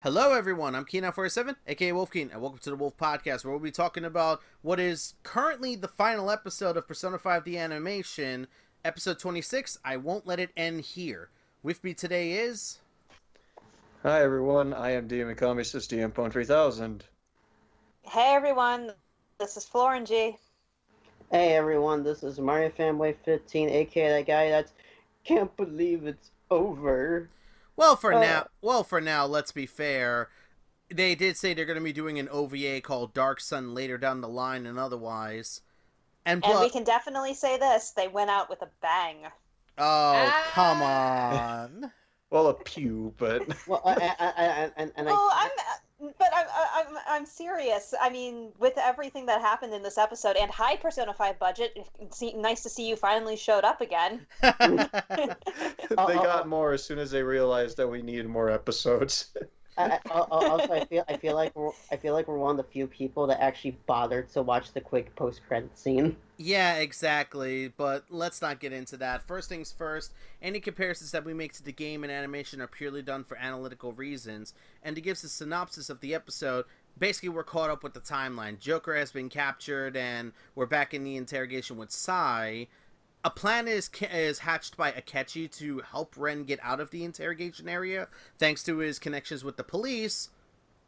Hello everyone, I'm Keen947, aka Wolfkeen, and welcome to the Wolf Podcast, where we'll be talking about what is currently the final episode of Persona 5 The Animation, episode 26, I Won't Let It End Here. With me today is... Hi everyone, I am DM Economist, DM 3000. Hey everyone, this is FlOrangey. Hey everyone, this is Mario Fanboy 15, aka that guy that can't believe it's over. Well, for now, let's be fair. They did say they're going to be doing an OVA called Dark Sun later down the line and otherwise. And we can definitely say this, they went out with a bang. Oh, come on. Well, a pew, but... Well, I'm serious. I mean, with everything that happened in this episode and high Persona 5 budget, it's nice to see you finally showed up again. They got more as soon as they realized that we needed more episodes. Also, I feel like we're one of the few people that actually bothered to watch the quick post-credit scene. Yeah, exactly, but let's not get into that. First things first, any comparisons that we make to the game and animation are purely done for analytical reasons, and to give us a synopsis of the episode, basically we're caught up with the timeline. Joker has been captured, and we're back in the interrogation with Sai. A plan is hatched by Akechi to help Ren get out of the interrogation area, thanks to his connections with the police,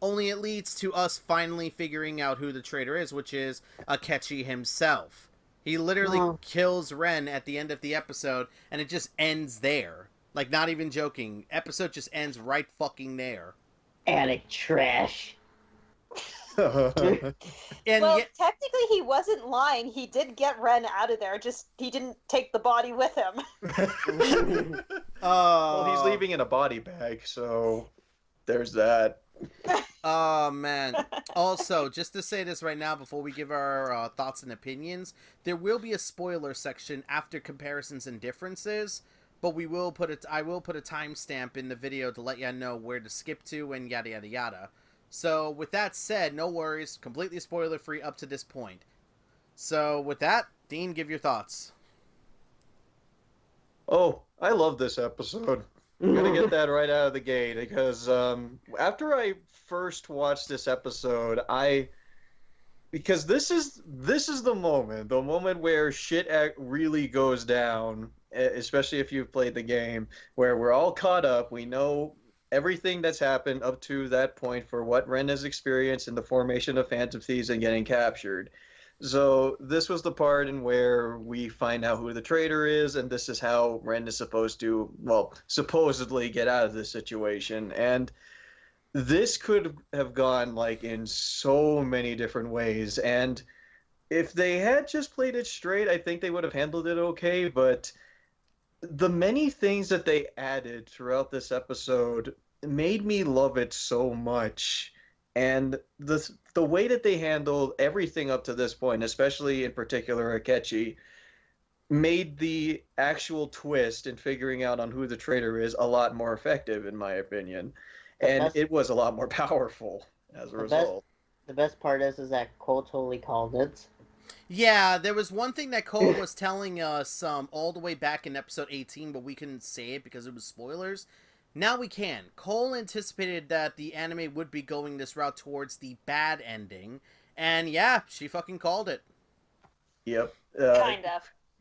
only it leads to us finally figuring out who the traitor is, which is Akechi himself. He literally kills Ren at the end of the episode, and it just ends there. Like, not even joking. Episode just ends right fucking there. Attic trash. Technically he wasn't lying. He did get Ren out of there, just he didn't take the body with him. Well, he's leaving in a body bag, so there's that. Oh, man. Also, just to say this right now before we give our thoughts and opinions, there will be a spoiler section after comparisons and differences, but I will put a timestamp in the video to let you know where to skip to and yada yada yada. So, with that said, no worries, completely spoiler-free up to this point. So, with that, Dean, give your thoughts. Oh, I love this episode. I'm gonna get that right out of the gate, because after I first watched this episode, because this is the moment where shit really goes down, especially if you've played the game, where we're all caught up, we know everything that's happened up to that point for what Ren has experienced in the formation of Phantom Thieves and getting captured. So this was the part in where we find out who the traitor is, and this is how Ren is supposed to, well, supposedly get out of this situation. And this could have gone, like, in so many different ways. And if they had just played it straight, I think they would have handled it okay. But the many things that they added throughout this episode made me love it so much. And the way that they handled everything up to this point, especially in particular Akechi, made the actual twist in figuring out on who the traitor is a lot more effective, in my opinion. And it was a lot more powerful as a result. The best part is that Cole totally called it. Yeah, there was one thing that Cole was telling us all the way back in episode 18, but we couldn't say it because it was spoilers. Now we can. Cole anticipated that the anime would be going this route towards the bad ending, and yeah, she fucking called it. Yep.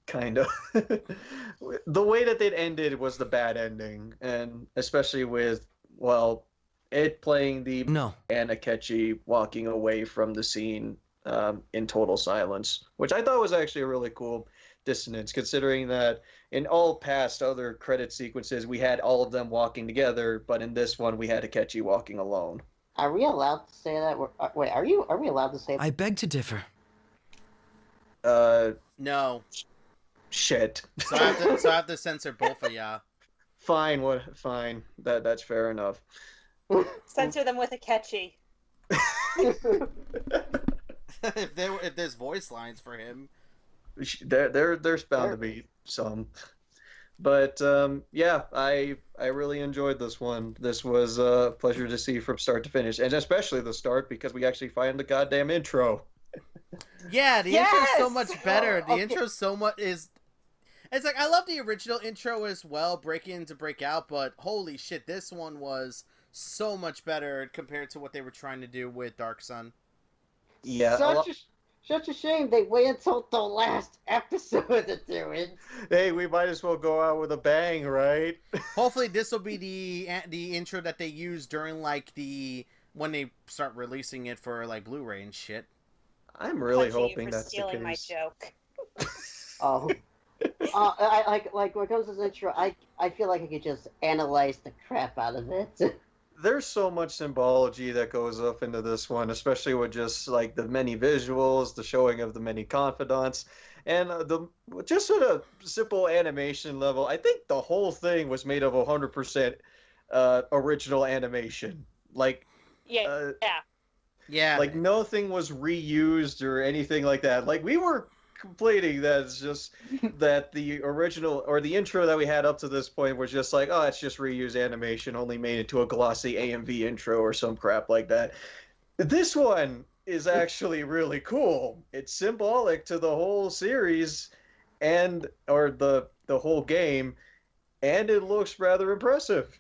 Kind of. The way that it ended was the bad ending, and especially with, well, it playing the and Akechi walking away from the scene in total silence, which I thought was actually a really cool dissonance, considering that in all past other credit sequences we had all of them walking together, but in this one we had Akechi walking alone. Are we allowed to say that? Wait, are we allowed to say that? I beg to differ. No. Shit. So I have to censor both of ya. Fine, fine. That's fair enough. Censor them with Akechi. if there's voice lines for him. There's bound to be some. But yeah, I really enjoyed this one. This was a pleasure to see from start to finish, and especially the start, because we actually find the goddamn intro. Yeah, the intro's so much better. The intro so much is... It's like, I love the original intro as well, Break In to Break Out, but holy shit, this one was so much better compared to what they were trying to do with Dark Sun. Yeah. Such a shame they wait until the last episode to do it. Hey, we might as well go out with a bang, right? Hopefully, this will be the intro that they use during like when they start releasing it for like Blu-ray and shit. I'm really Punching hoping you for that's the stealing my case. joke. Oh. I like when it comes to this intro, I feel like I could just analyze the crap out of it. There's so much symbology that goes up into this one, especially with just like the many visuals, the showing of the many confidants, and the just sort of simple animation level. I think the whole thing was made of 100% original animation. Like, Yeah. Yeah. like nothing was reused or anything like that. Like we were complaining that it's just that the original or the intro that we had up to this point was just like, oh, it's just reused animation, only made into a glossy AMV intro or some crap like that. This one is actually really cool. It's symbolic to the whole series or the whole game, and it looks rather impressive.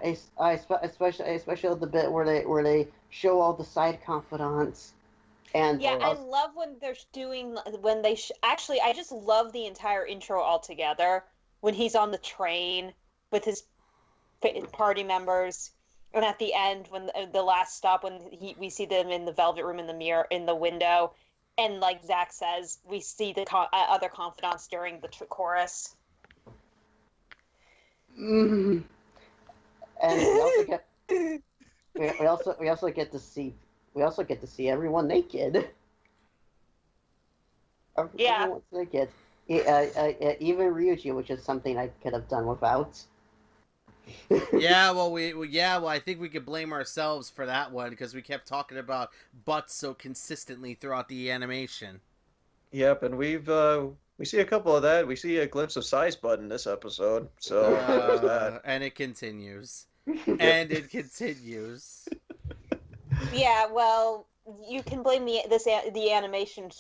Especially the bit where they show all the side confidants. And Yeah, I love when they're doing actually, I just love the entire intro altogether. When he's on the train with his party members, and at the end, when the last stop, when we see them in the velvet room in the mirror in the window, and like Zach says, we see the other confidants during the chorus. And we also get to see everyone naked. Yeah. Everyone's naked. Even Ryuji, which is something I could have done without. Yeah, well, I think we could blame ourselves for that one because we kept talking about butts so consistently throughout the animation. Yep, and we see a couple of that. We see a glimpse of Size Butt in this episode. So there's that. And it continues. And it continues. Yeah, well, you can blame the animation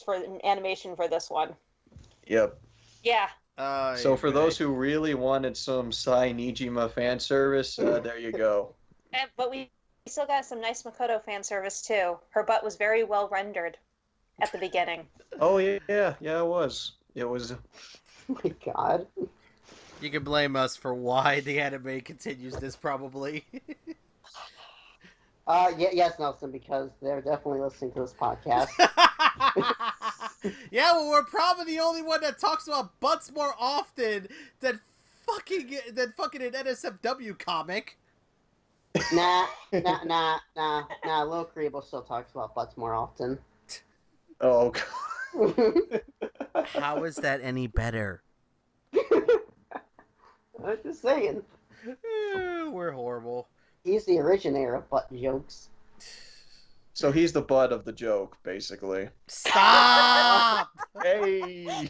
for this one. Yep. Yeah. So for those who really wanted some Sai Nijima fan service, there you go. But we still got some nice Makoto fan service too. Her butt was very well rendered at the beginning. Oh yeah, it was. It was. Oh my god. You can blame us for why the anime continues this, probably. Yes, Nelson, because they're definitely listening to this podcast. Yeah, well, we're probably the only one that talks about butts more often than fucking an NSFW comic. Nah. Lil Kriebel still talks about butts more often. Oh. How is that any better? I'm just saying. We're horrible. He's the originator of butt jokes. So he's the butt of the joke, basically. Stop! Hey!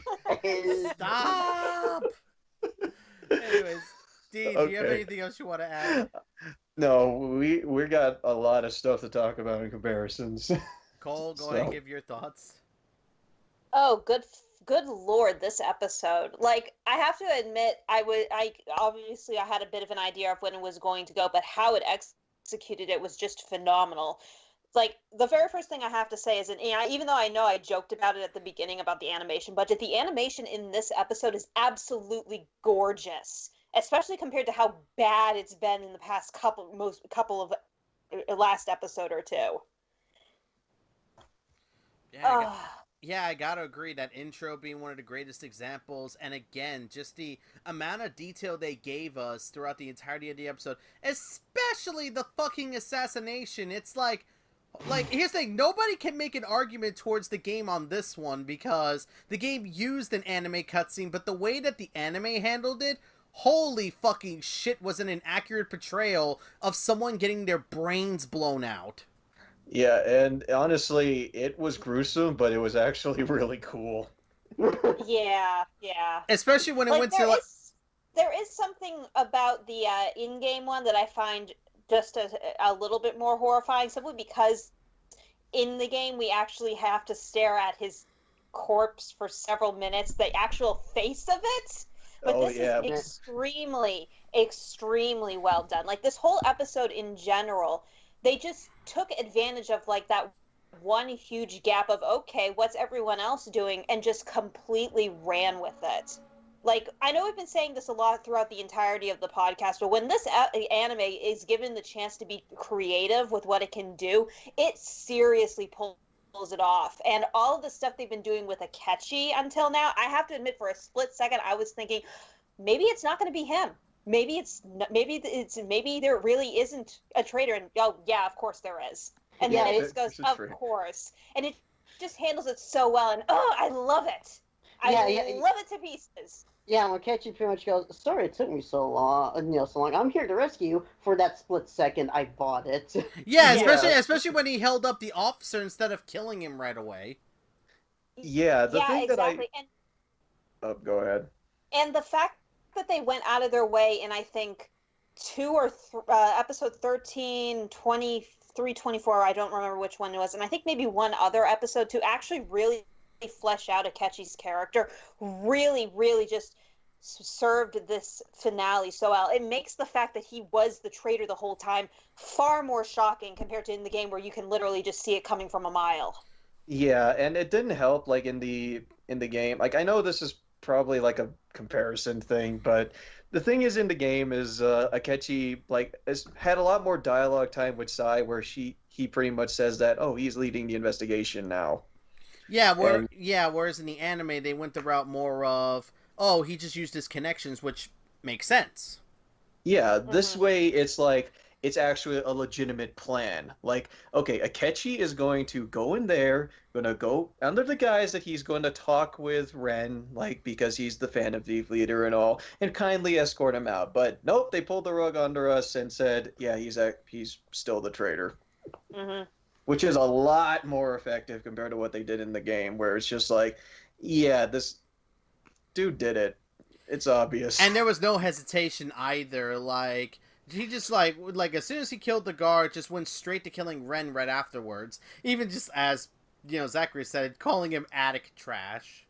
Stop! Anyways, Dean, do you have anything else you want to add? No, we got a lot of stuff to talk about in comparisons. Cole, go ahead and give your thoughts. Oh, good lord, this episode. Like, I have to admit, I obviously I had a bit of an idea of when it was going to go, but how it executed it was just phenomenal. Like, the very first thing I have to say is, even though I know I joked about it at the beginning about the animation budget, the animation in this episode is absolutely gorgeous, especially compared to how bad it's been in the past couple of last episode or two. Yeah, I gotta agree, that intro being one of the greatest examples, and again, just the amount of detail they gave us throughout the entirety of the episode, especially the fucking assassination. It's like, here's the thing, nobody can make an argument towards the game on this one, because the game used an anime cutscene, but the way that the anime handled it, holy fucking shit, was an accurate portrayal of someone getting their brains blown out. Yeah, and honestly, it was gruesome, but it was actually really cool. Yeah. Especially when it went to... There is something about the in-game one that I find just a little bit more horrifying, simply because in the game we actually have to stare at his corpse for several minutes, the actual face of it. But Oh, this yeah. is extremely, extremely well done. Like this whole episode in general, they just took advantage of like that one huge gap of, okay, what's everyone else doing, and just completely ran with it. Like, I know we've been saying this a lot throughout the entirety of the podcast, but when this anime is given the chance to be creative with what it can do, it seriously pulls it off. And all of the stuff they've been doing with Akechi until now, I have to admit, for a split second, I was thinking, maybe it's not going to be him. Maybe there really isn't a traitor. And oh yeah, of course there is. And then it just goes, of course. And it just handles it so well. And oh, I love it. I love it to pieces. Yeah, when Akechi pretty much goes, sorry it took me so long. I'm here to rescue you. For that split second, I bought it. Yeah, especially when he held up the officer instead of killing him right away. Yeah, the thing exactly. that Oh, go ahead. And the fact that they went out of their way in, I think, episode 13, 23, 24, I don't remember which one it was, and I think maybe one other episode to actually really flesh out Akechi's character, really, really just served this finale so well. It makes the fact that he was the traitor the whole time far more shocking compared to in the game where you can literally just see it coming from a mile. Yeah, and it didn't help like in the game. Like I know this is probably like a comparison thing, but the thing is in the game is Akechi has had a lot more dialogue time with Sai where he pretty much says that, oh, he's leading the investigation now. Yeah, whereas in the anime they went the route more of, oh, he just used his connections, which makes sense. Yeah, this way it's like it's actually a legitimate plan. Like, okay, Akechi is going to go in there, gonna go under the guise that he's going to talk with Ren, like because he's the fan of the leader and all, and kindly escort him out. But nope, they pulled the rug under us and said, yeah, he's still the traitor. Mm-hmm. Which is a lot more effective compared to what they did in the game, where it's just like, yeah, this dude did it. It's obvious. And there was no hesitation either. Like, he just, like as soon as he killed the guard, just went straight to killing Ren right afterwards. Even just as, Zachary said, calling him attic trash.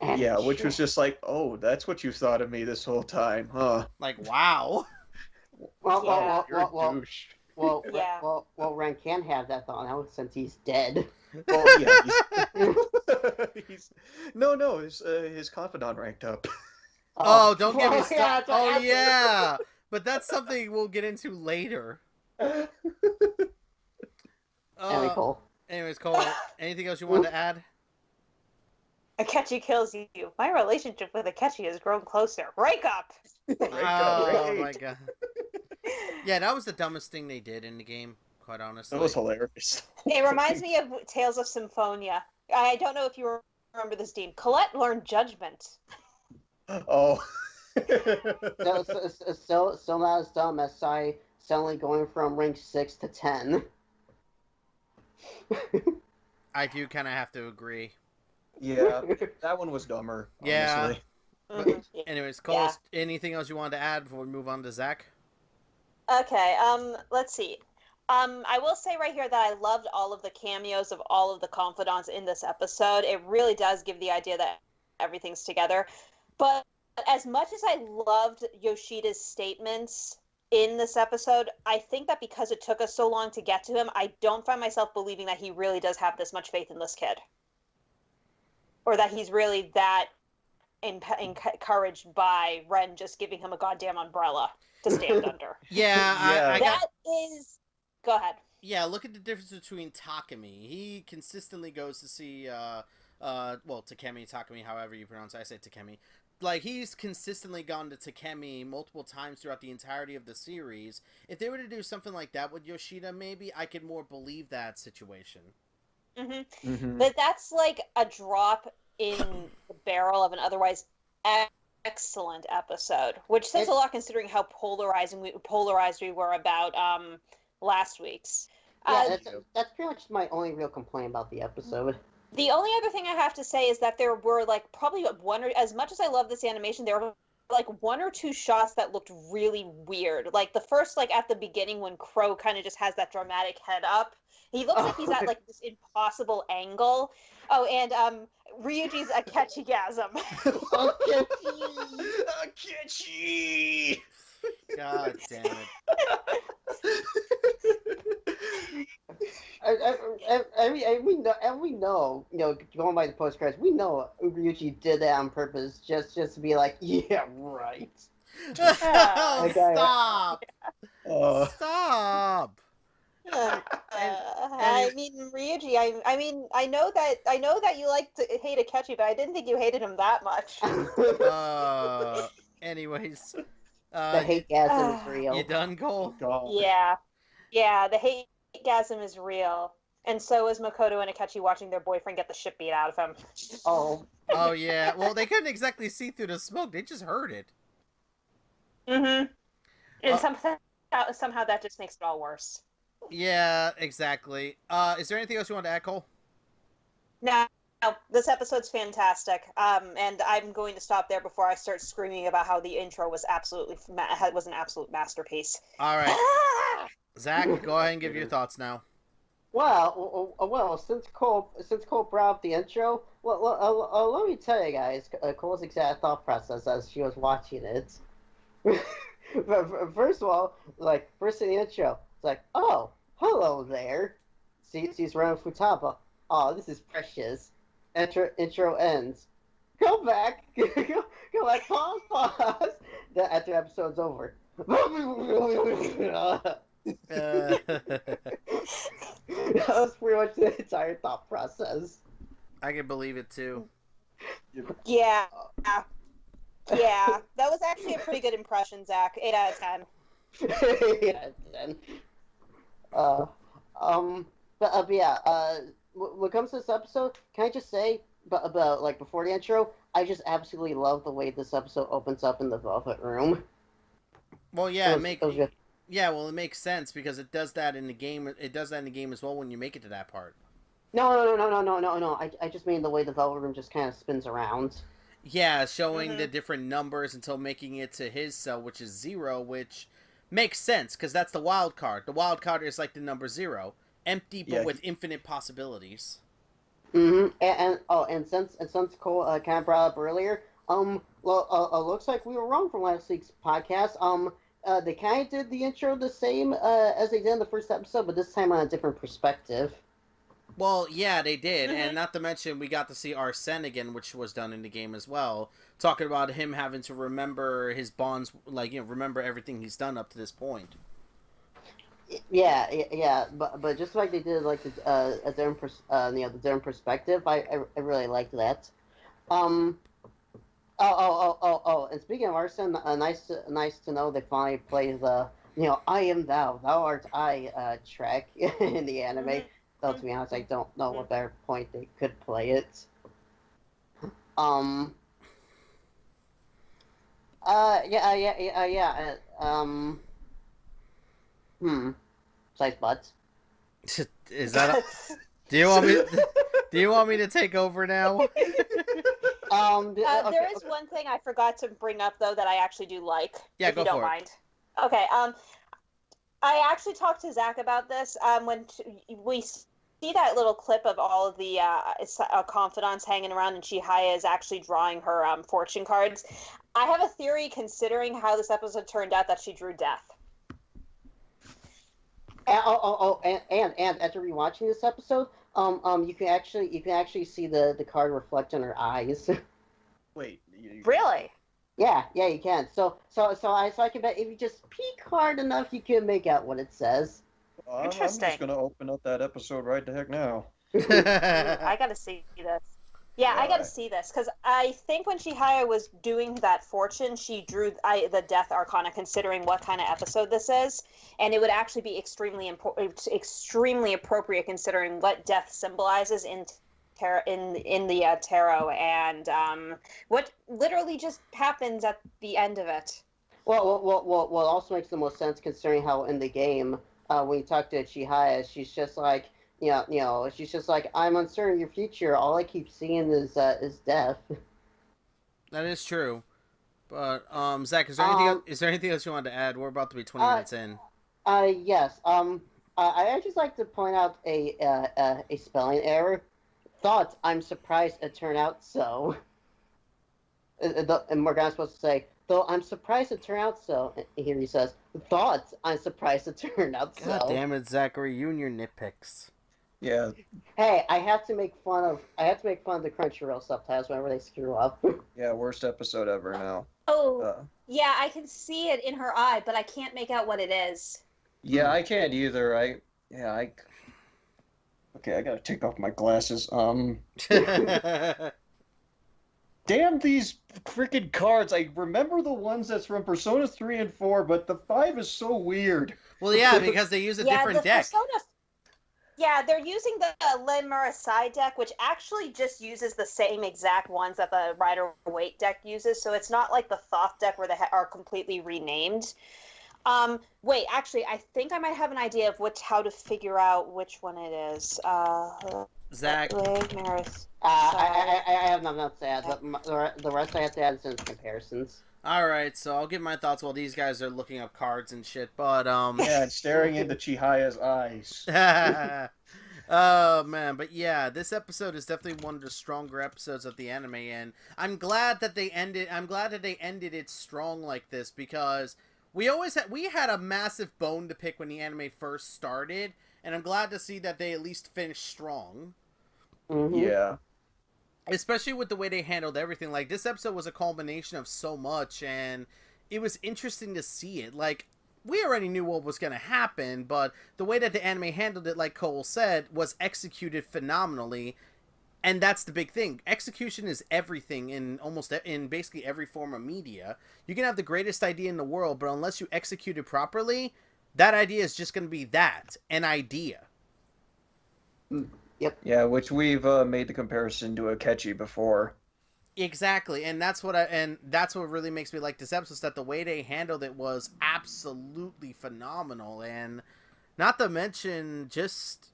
Yeah, which was just like, oh, that's what you thought of me this whole time, huh? Like, wow. You're a douche. Well, Ren can have that thought now since he's dead. Well, yeah, his confidant ranked up. Oh, don't get me started. Oh, yeah. But that's something we'll get into later. Anyways, Cole, anything else you wanted to add? Akechi kills you. My relationship with Akechi has grown closer. Break up! Oh, my God. Yeah, that was the dumbest thing they did in the game, quite honestly. That was hilarious. It reminds me of Tales of Symphonia. I don't know if you remember this, Dean. Colette learned judgment. Oh. So not as dumb as Sai suddenly going from rank 6 to 10. I do kind of have to agree. Yeah, that one was dumber, honestly. Yeah. Anyways, Cole, anything else you wanted to add before we move on to Zach? Okay, let's see. I will say right here that I loved all of the cameos of all of the confidants in this episode. It really does give the idea that everything's together. But as much as I loved Yoshida's statements in this episode, I think that because it took us so long to get to him, I don't find myself believing that he really does have this much faith in this kid. Or that he's really that encouraged by Ren just giving him a goddamn umbrella to stand under. Yeah. Go ahead. Yeah, look at the difference between Takemi. He consistently goes to see, Takemi, however you pronounce it. I say Takemi. Like, he's consistently gone to Takemi multiple times throughout the entirety of the series. If they were to do something like that with Yoshida, maybe I could more believe that situation. Mm-hmm. Mm-hmm. But that's like a drop in the barrel of an otherwise excellent episode, which says a lot considering how polarized we were about last week's. Yeah, that's pretty much my only real complaint about the episode. The only other thing I have to say is that there were like probably as much as I love this animation, there were like one or two shots that looked really weird. Like the first, like at the beginning when Crow kind of just has that dramatic head up. He looks like he's at like this impossible angle. Oh, and Ryuji's Akechigasm. Akechi! God damn it. We know, going by the postcards, we know Ryuji did that on purpose, just to be like, yeah, right. Oh, Okay. stop! Uh, Stop! I mean, Ryuji. I know that you like to hate Akechi, but I didn't think you hated him that much. Anyways, The hate gasm is real. you done, Cole? God. Yeah. The hate gasm is real, and so is Makoto and Akechi watching their boyfriend get the shit beat out of him. Oh. Oh yeah. Well, they couldn't exactly see through the smoke. They just heard it. Mm-hmm. And somehow that just makes it all worse. Yeah, exactly. Is there anything else you want to add, Cole? No, this episode's fantastic. And I'm going to stop there before I start screaming about how the intro was was an absolute masterpiece. All right, Ah! Zach, go ahead and give your thoughts now. Well, since Cole brought up the intro, let me tell you guys Cole's exact thought process as she was watching it. First of all, first in the intro, it's like, oh, hello there. Sees Ren Futaba. Oh, this is precious. Intro ends. Go back. Go back. Pause. After the episode's over. That was pretty much the entire thought process. I can believe it too. Yeah. Yeah. That was actually a pretty good impression, Zach. 8 out of 10. 8 out of 10. But yeah, when it comes to this episode, can I just say, about before the intro, I just absolutely love the way this episode opens up in the Velvet Room. Well, yeah, it makes sense because it does that in the game. It does that in the game as well when you make it to that part. No. I just mean the way the Velvet Room just kind of spins around. Yeah, showing the different numbers until making it to his cell, which is 0, which makes sense because that's the wild card. The wild card is like the number 0, empty but with infinite possibilities. Mm-hmm. And since Cole kind of brought up earlier, looks like we were wrong from last week's podcast. They kind of did the intro the same as they did in the first episode, but this time on a different perspective. Well, yeah, they did, and not to mention we got to see Arsene again, which was done in the game as well, talking about him having to remember his bonds, remember everything he's done up to this point. Yeah, but just like they did, the different perspective, I really liked that. And speaking of Arsene, nice to know they finally play the I am thou art I track in the anime. Though to be honest, I don't know what better point they could play it. Size butts. Is that? Do you want me to take over now? There is one thing I forgot to bring up though that I actually do like. Yeah, if go you don't for mind. It. Okay. I actually talked to Zach about this when we see that little clip of all of the confidants hanging around, and Chihaya is actually drawing her fortune cards. I have a theory, considering how this episode turned out, that she drew death. And after rewatching this episode, you can actually see the card reflect in her eyes. Wait. Really? Yeah, you can. So I can bet if you just peek hard enough, you can make out what it says. Interesting. I'm just gonna open up that episode right the heck now. I gotta see this. Yeah, I gotta see this because I think when Chihaya was doing that fortune, she drew the Death Arcana, considering what kind of episode this is, and it would actually be extremely appropriate considering what death symbolizes in the tarot and what literally just happens at the end of it. Well, it also makes the most sense considering how in the game, when you talk to Chihaya, she's just like. She's just like, I'm uncertain of your future. All I keep seeing is death. That is true. But Zach, is there anything else you wanted to add? We're about to be 20 minutes in. Yes. I'd just like to point out a spelling error. thought, I'm surprised it turned out so. And Morgana's supposed to say, though I'm surprised it turned out so. And here he says, thought, I'm surprised it turned out so. God damn it, Zachary, you and your nitpicks. Yeah. Hey, I have to make fun of the Crunchyroll subtitles whenever they screw up. Yeah, worst episode ever now. Oh, yeah, I can see it in her eye, but I can't make out what it is. Yeah, I can't either. Okay, I gotta take off my glasses. Damn these freaking cards. I remember the ones that's from Persona 3 and 4, but the 5 is so weird. Well, yeah, because they use a different deck. Yeah, they're using the Limura side deck, which actually just uses the same exact ones that the Rider-Waite deck uses, so it's not like the Thoth deck where they are completely renamed. Wait, actually, I think I might have an idea of how to figure out which one it is. Zach. I have nothing else to add. The rest I have to add is in comparisons. Alright, so I'll give my thoughts while these guys are looking up cards and shit, but, Yeah, and staring into Chihaya's eyes. Oh, man, but yeah, this episode is definitely one of the stronger episodes of the anime, and I'm glad that they ended it strong like this, because we had a massive bone to pick when the anime first started, and I'm glad to see that they at least finished strong. Mm-hmm. Yeah. Especially with the way they handled everything. Like, this episode was a culmination of so much, and it was interesting to see it. Like, we already knew what was going to happen, but the way that the anime handled it, like Cole said, was executed phenomenally. And that's the big thing. Execution is everything in basically every form of media. You can have the greatest idea in the world, but unless you execute it properly, that idea is just going to be that, an idea. Yep. Yeah, which we've made the comparison to Akechi before. Exactly, and that's what really makes me like this episode, is that the way they handled it was absolutely phenomenal, and not to mention just,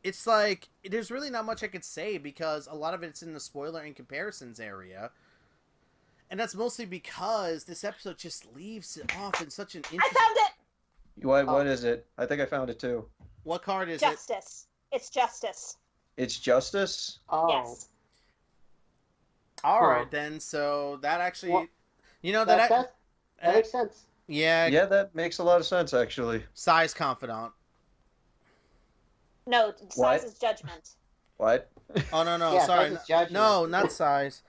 it's like, there's really not much I could say because a lot of it's in the spoiler and comparisons area, and that's mostly because this episode just leaves it off in such an interesting... I found it! What is it? I think I found it too. What card is Justice. It's Justice. It's Justice? Oh. Yes. Alright then, so that actually... Well, that makes sense. Yeah. Yeah, that makes a lot of sense, actually. Size Confidant. No, What? Size is Judgment. What? Oh, no, Yeah, sorry. Size is Judgment. No, not Size.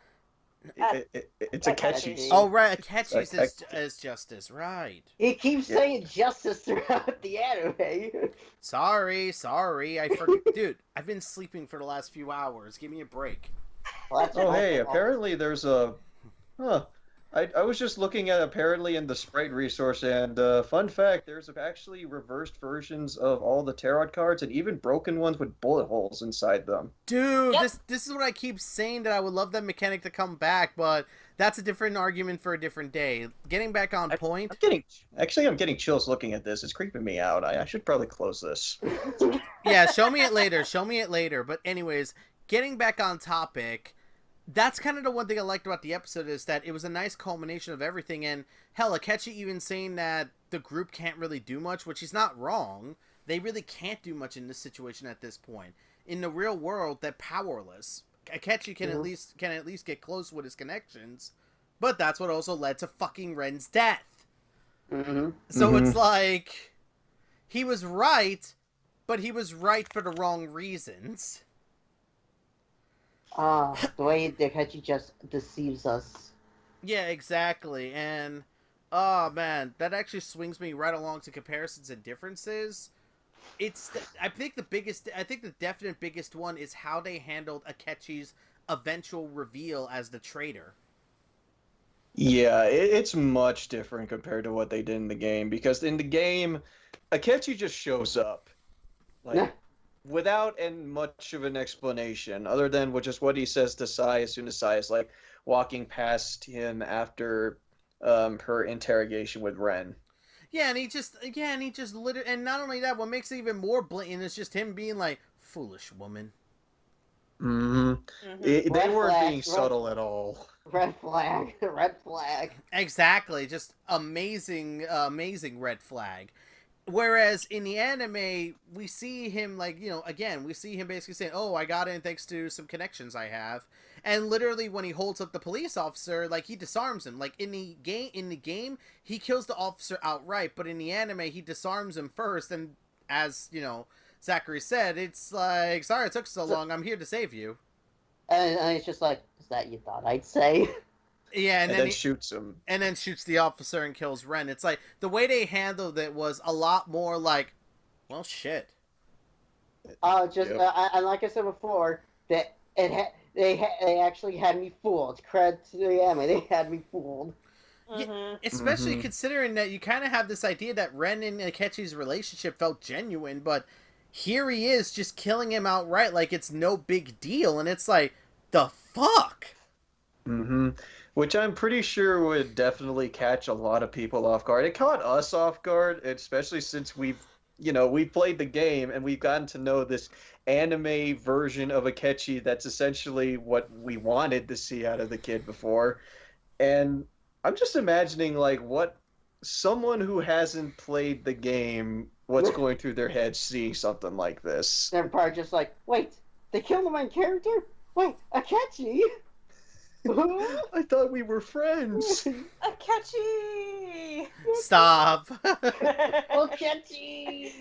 It's Akechi's. Oh, right, Akechi's Like, is Justice, right. He keeps saying justice throughout the anime. Sorry, dude, I've been sleeping for the last few hours. Give me a break. Well, that's Oh, awful. hey, apparently there's a... Huh. I was just looking at apparently in the sprite resource, and fun fact, there's actually reversed versions of all the tarot cards, and even broken ones with bullet holes inside them. Dude, Yep. this is what I keep saying, that I would love that mechanic to come back, but that's a different argument for a different day. Getting back on point... I'm getting chills looking at this. It's creeping me out. I should probably close this. Yeah, show me it later. But anyways, getting back on topic... That's kind of the one thing I liked about the episode, is that it was a nice culmination of everything, and hell, Akechi even saying that the group can't really do much, which he's not wrong. They really can't do much in this situation at this point. In the real world, they're powerless. Akechi can at least get close with his connections, but that's what also led to fucking Ren's death. Mm-hmm. So it's like, he was right, but he was right for the wrong reasons. The way Akechi just deceives us. Yeah, exactly. And oh man, that actually swings me right along to comparisons and differences. I think the definite biggest one is how they handled Akechi's eventual reveal as the traitor. Yeah, it's much different compared to what they did in the game, because in the game, Akechi just shows up. Like, without much of an explanation, other than just what he says to Sai as soon as Sai is like walking past him after her interrogation with Ren. Yeah, and he just literally, and not only that, what makes it even more blatant is just him being like, "Foolish woman." Mm-hmm. They weren't being subtle at all. Red flag. Red flag. Exactly, just amazing red flag. Whereas in the anime, we see him like, again, we see him basically saying, "Oh, I got in thanks to some connections I have," and literally when he holds up the police officer, like he disarms him. Like in the game, he kills the officer outright, but in the anime, he disarms him first, and as Zachary said, it's like, "Sorry, it took so long. I'm here to save you." And it's just like, is that you thought I'd say? Yeah, and then shoots him. And then shoots the officer and kills Ren. It's like, the way they handled it was a lot more like, well, shit. And like I said before, that they actually had me fooled. Credit to the anime, they had me fooled. Yeah, especially considering that you kind of have this idea that Ren and Akechi's relationship felt genuine, but here he is just killing him outright like it's no big deal, and it's like, the fuck? Which I'm pretty sure would definitely catch a lot of people off guard. It caught us off guard, especially since we've played the game and we've gotten to know this anime version of Akechi that's essentially what we wanted to see out of the kid before. And I'm just imagining, like, what someone who hasn't played the game, what's going through their head seeing something like this. They're probably just like, wait, they killed the main character? Wait, Akechi? I thought we were friends. Akechi! Stop. Akechi!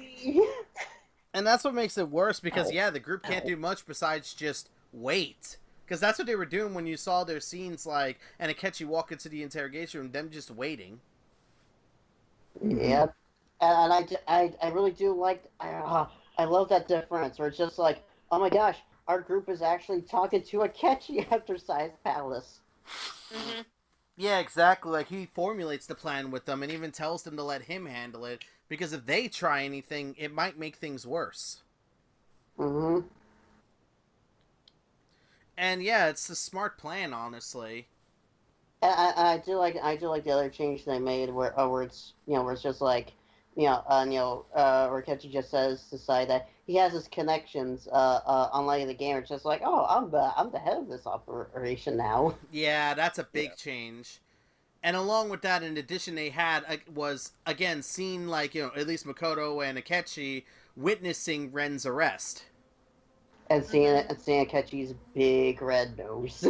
And that's what makes it worse, because the group can't do much besides just wait. Because that's what they were doing when you saw their scenes, like, and Akechi walk into the interrogation room, them just waiting. Yeah. And I really do like, I love that difference, where it's just like, oh my gosh, our group is actually talking to Akechi after Size Palace. Yeah, exactly. Like, he formulates the plan with them and even tells them to let him handle it, because if they try anything, it might make things worse. And yeah, it's a smart plan, honestly. I do like the other change they made where it's where it's just like where Akechi just says to Sai that he has his connections unlike in the game. It's just like, oh, I'm the head of this operation now. Yeah, that's a big change. And along with that, in addition, they had was again seen, like, at least Makoto and Akechi witnessing Ren's arrest. And seeing Akechi's big red nose.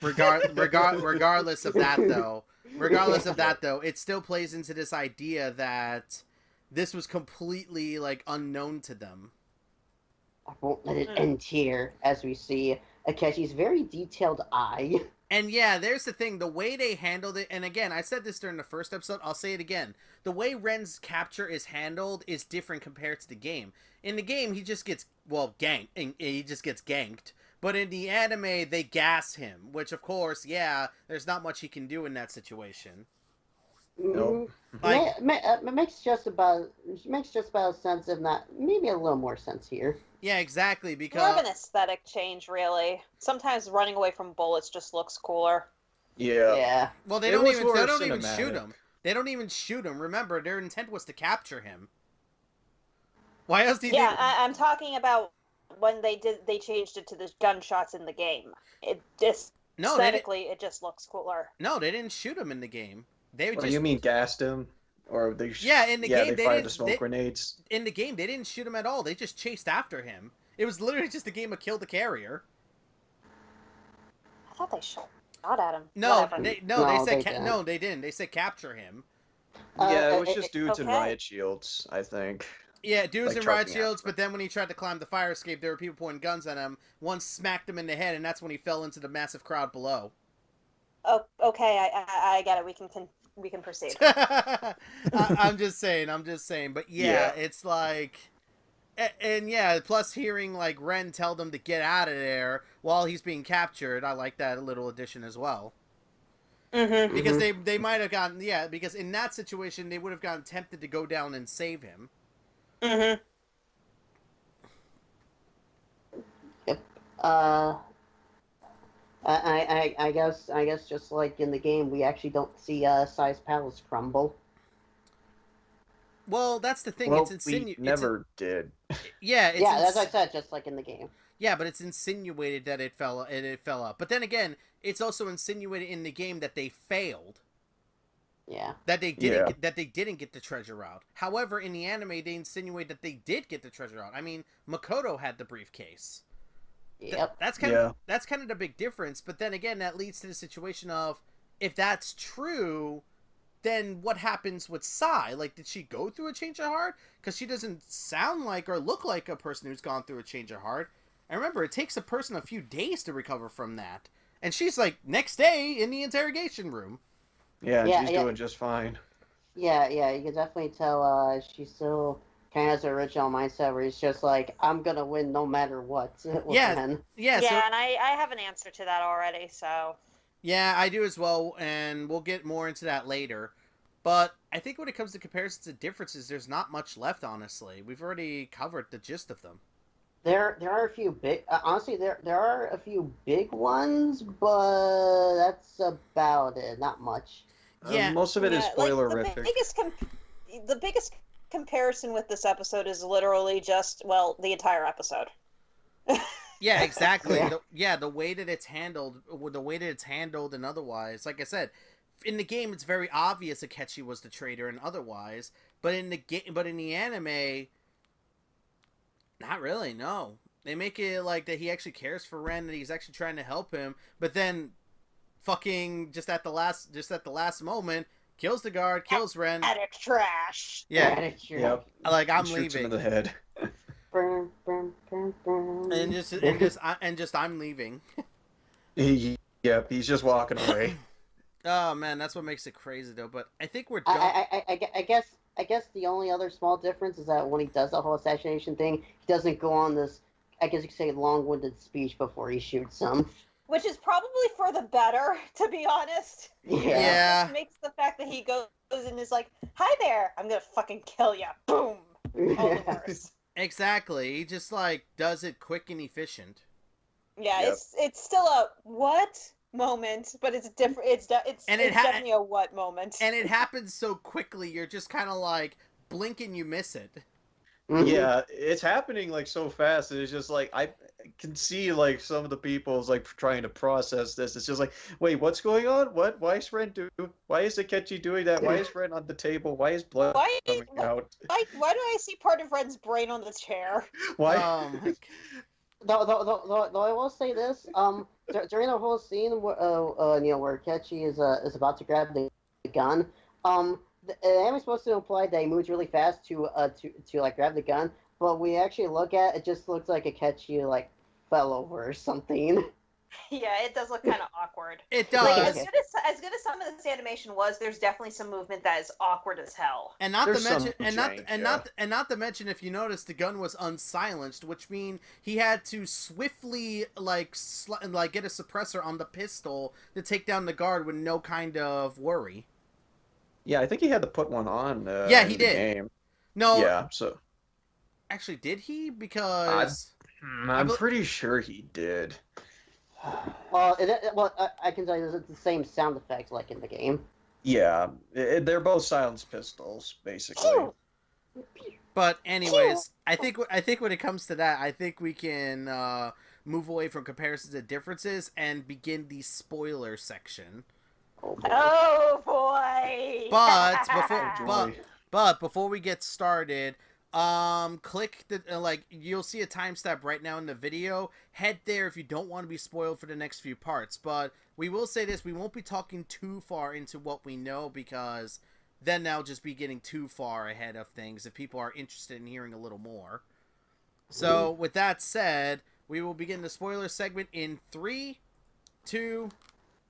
Regardless of that, though, it still plays into this idea that this was completely, like, unknown to them. I won't let it end here, as we see Akechi's very detailed eye. And yeah, there's the thing, the way they handled it, and again, I said this during the first episode, I'll say it again. The way Ren's capture is handled is different compared to the game. In the game, he just gets, ganked. But in the anime, they gas him, which, of course, there's not much he can do in that situation. Nope. Like, it makes just about sense, if not maybe a little more sense here. Yeah, exactly, because more of an aesthetic change, really. Sometimes running away from bullets just looks cooler. Yeah. Well, they don't even shoot him. They don't even shoot him. Remember, their intent was to capture him. Why else do you? Yeah, I'm talking about when they changed it to the gunshots in the game. It just aesthetically, it just looks cooler. No, they didn't shoot him in the game. You mean gassed him? Or they in the game they fired the smoke grenades. In the game, they didn't shoot him at all. They just chased after him. It was literally just a game of kill the carrier. I thought they shot at him. They didn't. They said capture him. Yeah, it was just dudes in riot shields, I think. Yeah, dudes in riot shields, but then when he tried to climb the fire escape, there were people pointing guns at him. One smacked him in the head, and that's when he fell into the massive crowd below. Oh, okay, I get it. We can proceed. I'm just saying. But yeah, it's like, and yeah, plus hearing, like, Ren tell them to get out of there while he's being captured, I like that little addition as well. Because they might have gotten, because in that situation, they would have gotten tempted to go down and save him. Yep. I guess just like in the game, we actually don't see Size Palace crumble. Well, that's the thing. Well, we never did. Yeah, that's what I said. Just like in the game. Yeah, but it's insinuated that it fell up. But then again, it's also insinuated in the game that they failed. Yeah. that they didn't get the treasure out. However, in the anime, they insinuate that they did get the treasure out. I mean, Makoto had the briefcase. Yep. That's kind of the big difference. But then again, that leads to the situation of, if that's true, then what happens with Sai? Like, did she go through a change of heart? Because she doesn't sound like or look like a person who's gone through a change of heart. And remember, it takes a person a few days to recover from that. And she's like, next day in the interrogation room. Yeah, she's doing just fine. Yeah, you can definitely tell she still kind of has her original mindset where he's just like, I'm gonna win no matter what. Yeah, and I have an answer to that already, so... Yeah, I do as well, and we'll get more into that later. But I think when it comes to comparisons and differences, there's not much left, honestly. We've already covered the gist of them. There are a few big... honestly, there are a few big ones, but that's about it. Not much. Yeah, most of it is spoilerific. Like the biggest comparison with this episode is literally just, well, the entire episode. Yeah, exactly. Yeah. The way that it's handled, and otherwise, like I said, in the game it's very obvious Akechi was the traitor and otherwise, but in the anime, not really. No, they make it like that he actually cares for Ren, that he's actually trying to help him, but then, fucking just at the last moment, kills the guard, kills Ren. Attic trash. Yeah, yep. Like, I'm Shoots him leaving. in the head. And just I'm leaving. He's just walking away. Oh man, that's what makes it crazy though. But I think we're done. I guess the only other small difference is that when he does the whole assassination thing, he doesn't go on this, I guess you could say, long-winded speech before he shoots him. Which is probably for the better, to be honest. Yeah. It just makes the fact that he goes and is like, "Hi there, I'm gonna fucking kill ya." Boom. All the worse. Exactly. He just like does it quick and efficient. Yeah, Yep. it's still a what moment, but it's different. It's definitely a what moment. And it happens so quickly, you're just kind of like blink and you miss it. Yeah, it's happening like so fast. It's just like I can see like some of the people's like trying to process this. It's just like, wait, what's going on? What? Why is Ren Why is Akechi doing that? Why is Ren on the table? Why is blood coming out? Why do I see part of Ren's brain on the chair? Why? Though I will say this, during the whole scene where Akechi is about to grab the gun, the anime's supposed to imply that he moves really fast to like grab the gun, but we actually look at it, just looks like Akechi like fell over or something. Yeah, it does look kind of awkward. It does. Like, as good as some of this animation was, there's definitely some movement that is awkward as hell. And not There's to mention, some not to mention, if you notice, the gun was unsilenced, which means he had to swiftly like get a suppressor on the pistol to take down the guard with no kind of worry. Yeah, I think he had to put one on. Yeah, he in the did. Game. No. Yeah. So. Actually, did he? Because I'm pretty sure he did. Well, I can tell you it's the same sound effects like in the game. Yeah, they're both silenced pistols, basically. But anyways, I think when it comes to that, I think we can move away from comparisons and differences and begin the spoiler section. Oh boy! But before we get started, click the you'll see a timestamp right now in the video. Head there if you don't want to be spoiled for the next few parts. But we will say this: we won't be talking too far into what we know, because then that'll just be getting too far ahead of things if people are interested in hearing a little more. So with that said, we will begin the spoiler segment in 3, 2,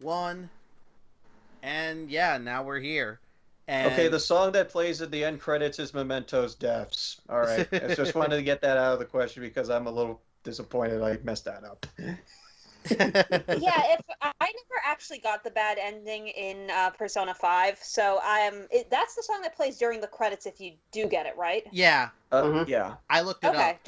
1. And yeah, now we're here. And... Okay, the song that plays at the end credits is Memento's Deaths. All right, I just wanted to get that out of the question because I'm a little disappointed I messed that up. Yeah, I never actually got the bad ending in Persona 5, so that's the song that plays during the credits if you do get it, right? Yeah. Yeah. I looked it up.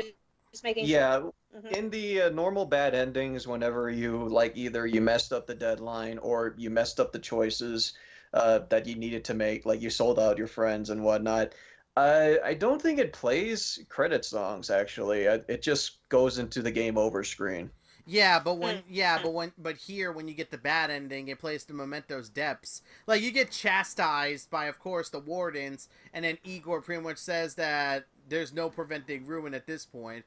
Just making yeah. sure. In the normal bad endings, whenever you either you messed up the deadline or you messed up the choices that you needed to make, like you sold out your friends and whatnot, I don't think it plays credit songs. Actually, it just goes into the game over screen. Yeah, but here when you get the bad ending, it plays to Memento's depths. Like you get chastised by, of course, the wardens, and then Igor pretty much says that there's no preventing ruin at this point,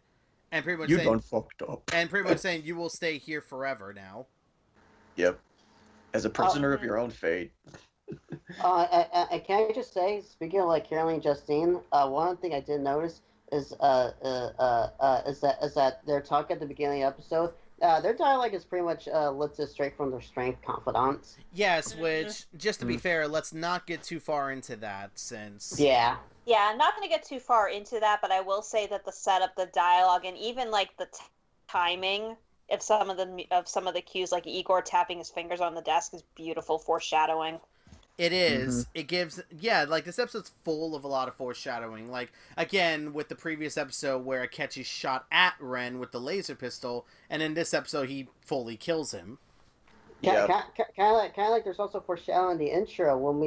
and pretty much You saying, done fucked up. and pretty much saying you will stay here forever now. Yep. As a prisoner of your own fate. Can I just say, speaking of like Caroline and Justine, one thing I did notice is that their talk at the beginning of the episode, their dialogue is pretty much lifted straight from their strength confidants. Yes, which, just to be fair, let's not get too far into that, since... Yeah. Yeah, I'm not going to get too far into that, but I will say that the setup, the dialogue, and even like the timing of some of the cues, like Igor tapping his fingers on the desk, is beautiful foreshadowing. It is. It gives... Yeah, like, this episode's full of a lot of foreshadowing. Like, again, with the previous episode where Akechi shot at Ren with the laser pistol, and in this episode he fully kills him. Kind of like there's also foreshadowing in the intro when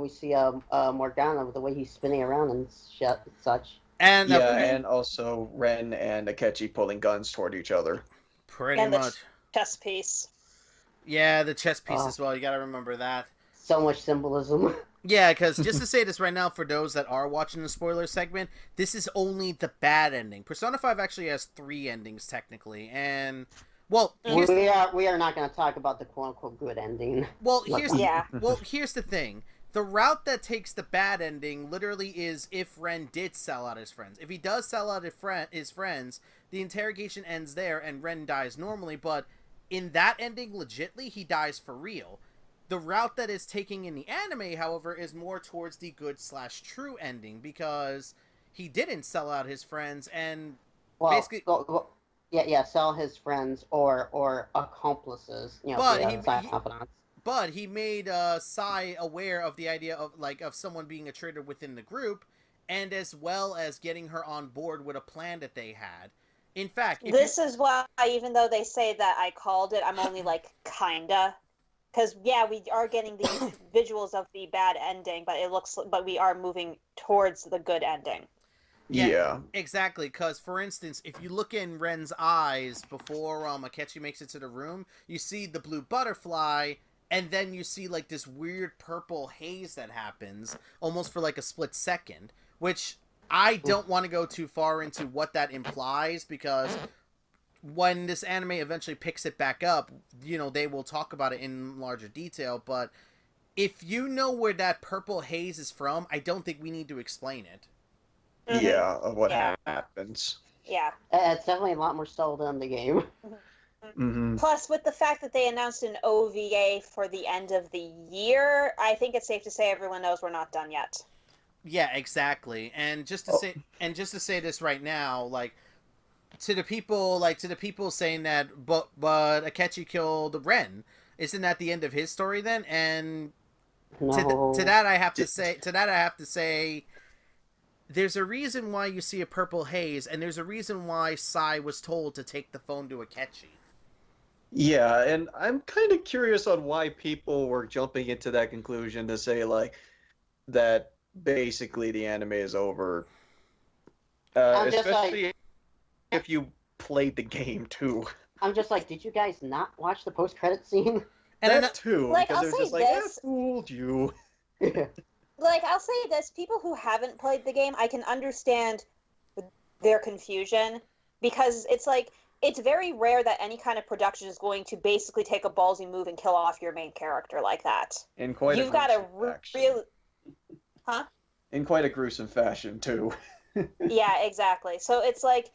we see Morgana with the way he's spinning around and such. And and also Ren and Akechi pulling guns toward each other. Pretty much. Chess piece. Yeah, the chess piece as well. You gotta remember that. So much symbolism. Yeah, because just to say this right now, for those that are watching the spoiler segment, this is only the bad ending. Persona 5 actually has 3 endings, technically, and... Well, we are not going to talk about the quote-unquote good ending. Well, here's the thing. The route that takes the bad ending literally is if Ren did sell out his friends. If he does sell out his friends, the interrogation ends there and Ren dies normally, but in that ending, legitly, he dies for real. The route that is taking in the anime, however, is more towards the good/true ending, because he didn't sell out his friends, and basically... sell his friends or accomplices, But he made Sai aware of the idea of someone being a traitor within the group, and as well as getting her on board with a plan that they had. In fact, this is why, even though they say that I called it, I'm only like kinda, because yeah, we are getting the visuals of the bad ending, but we are moving towards the good ending. Yeah. Exactly, because, for instance, if you look in Ren's eyes before Akechi makes it to the room, you see the blue butterfly, and then you see, like, this weird purple haze that happens, almost for, like, a split second, which I don't want to go too far into what that implies, because when this anime eventually picks it back up, they will talk about it in larger detail, but if you know where that purple haze is from, I don't think we need to explain it. Yeah, of what happens. Yeah. It's definitely a lot more subtle than the game. Mm-hmm. Plus, with the fact that they announced an OVA for the end of the year, I think it's safe to say everyone knows we're not done yet. Yeah, exactly. And just to say this right now, like, to the people saying that, but Akechi killed Ren, isn't that the end of his story then? And No. to that I have to say. There's a reason why you see a purple haze, and there's a reason why Sai was told to take the phone to Akechi. Yeah, and I'm kind of curious on why people were jumping into that conclusion to say, like, that basically the anime is over. Especially if you played the game, too. I'm just like, did you guys not watch the post-credit scene? And that, too, like, because I'll they're just say like, I this. fooled you. Like, I'll say this, people who haven't played the game, I can understand their confusion, because it's like, it's very rare that any kind of production is going to basically take a ballsy move and kill off your main character like that. In quite You've a got a gruesome real... Huh? In quite a gruesome fashion, too. Yeah, exactly. So it's like,